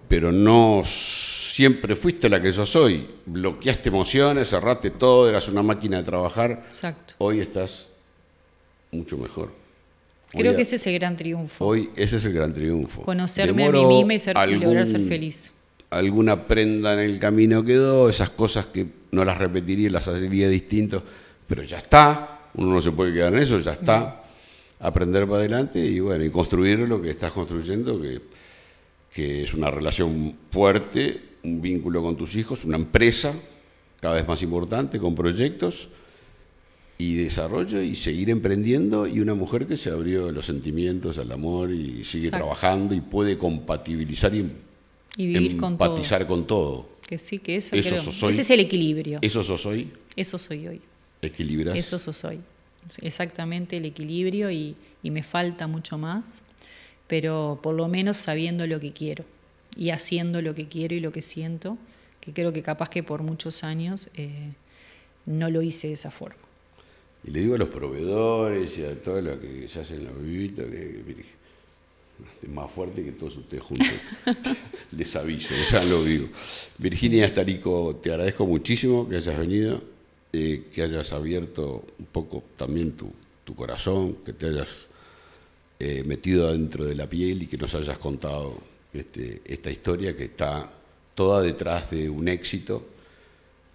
pero no siempre fuiste la que sos hoy. Bloqueaste emociones, cerraste todo, eras una máquina de trabajar. Exacto. Hoy estás mucho mejor. Creo que ese es el gran triunfo. Hoy ese es el gran triunfo. Conocerme a mí misma y lograr ser feliz. Alguna prenda en el camino quedó, esas cosas que no las repetiría, las haría distinto, pero ya está, uno no se puede quedar en eso, ya está. Aprender para adelante y bueno, y construir lo que estás construyendo, que es una relación fuerte, un vínculo con tus hijos, una empresa cada vez más importante, con proyectos y desarrollo y seguir emprendiendo, y una mujer que se abrió a los sentimientos, al amor y sigue trabajando y puede compatibilizar y vivir empatizar con todo. Que sí, que eso creo. Ese es el equilibrio. ¿Eso sos hoy? Eso soy hoy. ¿Equilibras? Eso sos hoy. Exactamente el equilibrio y me falta mucho más, pero por lo menos sabiendo lo que quiero y haciendo lo que quiero y lo que siento, que creo que capaz que por muchos años no lo hice de esa forma. Y le digo a los proveedores y a todo lo que se hace en la bebida, que es más fuerte que todos ustedes juntos. Les aviso, ya lo digo. Virginia Starico, te agradezco muchísimo que hayas venido, que hayas abierto un poco también tu corazón, que te hayas metido dentro de la piel y que nos hayas contado esta historia que está toda detrás de un éxito.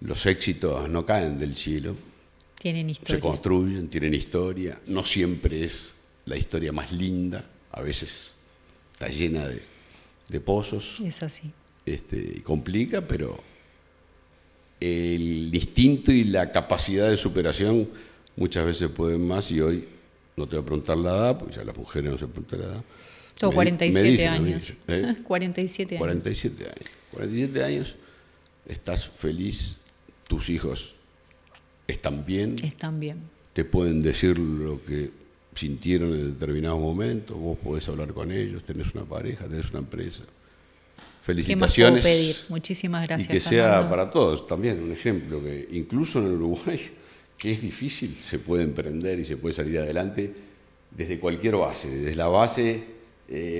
Los éxitos no caen del cielo. Tienen historia. Se construyen, tienen historia. No siempre es la historia más linda, a veces está llena de pozos. Es así. Y complica, pero el instinto y la capacidad de superación muchas veces pueden más, y hoy no te voy a preguntar la edad, porque ya las mujeres no se preguntan la edad. Tengo 47 años. 47 años. 47 años, estás feliz, tus hijos están bien. Están bien. Te pueden decir lo que sintieron en determinados momentos, vos podés hablar con ellos, tenés una pareja, tenés una empresa. Felicitaciones. ¿Qué más puedo pedir? Muchísimas gracias, y que Fernando. sea para todos también un ejemplo, que incluso en el Uruguay, que es difícil, se puede emprender y se puede salir adelante desde cualquier base, desde la base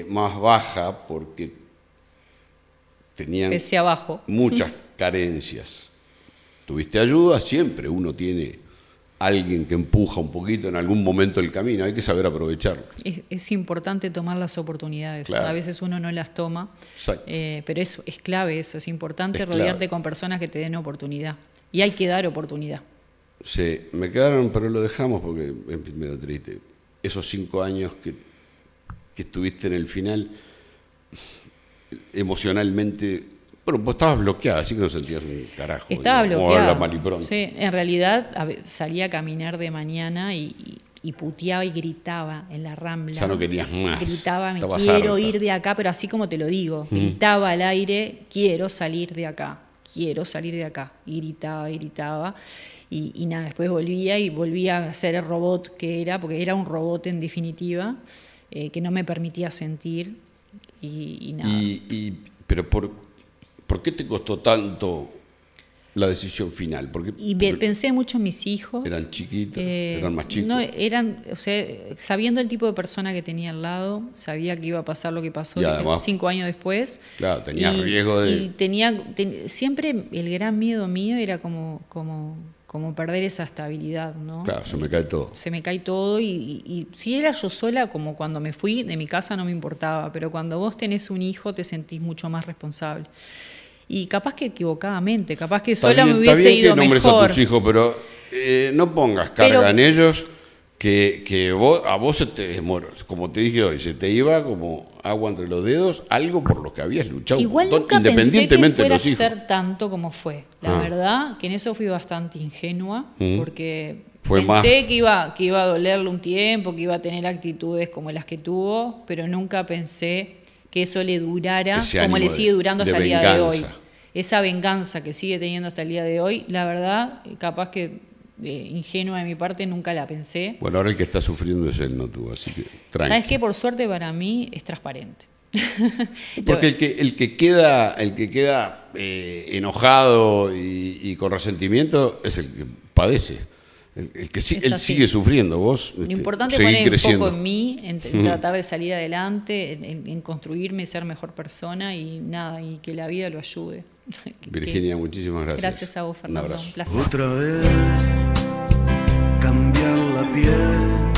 más baja, porque tenían Pese abajo. muchas carencias. Tuviste ayuda, siempre uno tiene alguien que empuja un poquito en algún momento el camino, hay que saber aprovecharlo. Es importante tomar las oportunidades, claro. A veces uno no las toma, pero es clave eso, es importante rodearte con personas que te den oportunidad, y hay que dar oportunidad. Sí, me quedaron, pero lo dejamos porque es medio triste. Esos 5 años que estuviste en el final, emocionalmente, bueno, vos estabas bloqueada, así que no sentías un carajo. Estaba bloqueada. Malipronto. Sí, en realidad salía a caminar de mañana y puteaba y gritaba en la Rambla. Ya no querías más. Gritaba, estabas quiero harta. ir de acá, pero así como te lo digo. Gritaba al aire, quiero salir de acá, quiero salir de acá. Y gritaba. Y nada, después volvía a ser el robot que era, porque era un robot en definitiva, que no me permitía sentir y nada. Pero ¿por qué te costó tanto la decisión final? Porque Pensé mucho en mis hijos. ¿Eran chiquitos? ¿Eran más chicos? No, sabiendo el tipo de persona que tenía al lado, sabía que iba a pasar lo que pasó, y además, 5 años después. Claro, tenías riesgo de... Y siempre el gran miedo mío era como perder esa estabilidad, ¿no? Claro, se me cae todo. Se me cae todo y si era yo sola, como cuando me fui de mi casa no me importaba, pero cuando vos tenés un hijo te sentís mucho más responsable. Y capaz que equivocadamente, capaz que sola me hubiese ido mejor. Está bien que nombres a tus hijos, pero no pongas carga en ellos que a vos se te demoró, como te dije hoy, se te iba como agua entre los dedos, algo por lo que habías luchado Igual un montón, nunca independientemente pensé que fuera de los hijos. a ser tanto como fue. La verdad que en eso fui bastante ingenua, porque Fue pensé más. que iba a dolerle un tiempo, que iba a tener actitudes como las que tuvo, pero nunca pensé que eso le durara Ese como le ánimo sigue durando de hasta el día de hoy. venganza. Esa venganza que sigue teniendo hasta el día de hoy, la verdad, capaz que ingenua de mi parte, nunca la pensé. Bueno, ahora el que está sufriendo es él, no tú, así que tranqui. ¿Sabes qué? Por suerte para mí es transparente. Porque el que queda enojado y con resentimiento es el que padece. El que Es él así. sigue sufriendo, vos Lo importante es seguís poner el creciendo. foco en mí, en tratar de salir adelante, en construirme y ser mejor persona y nada, y que la vida lo ayude. Virginia, muchísimas gracias. Gracias a vos, Un Fernando. abrazo. Un placer. Otra vez cambiar la piel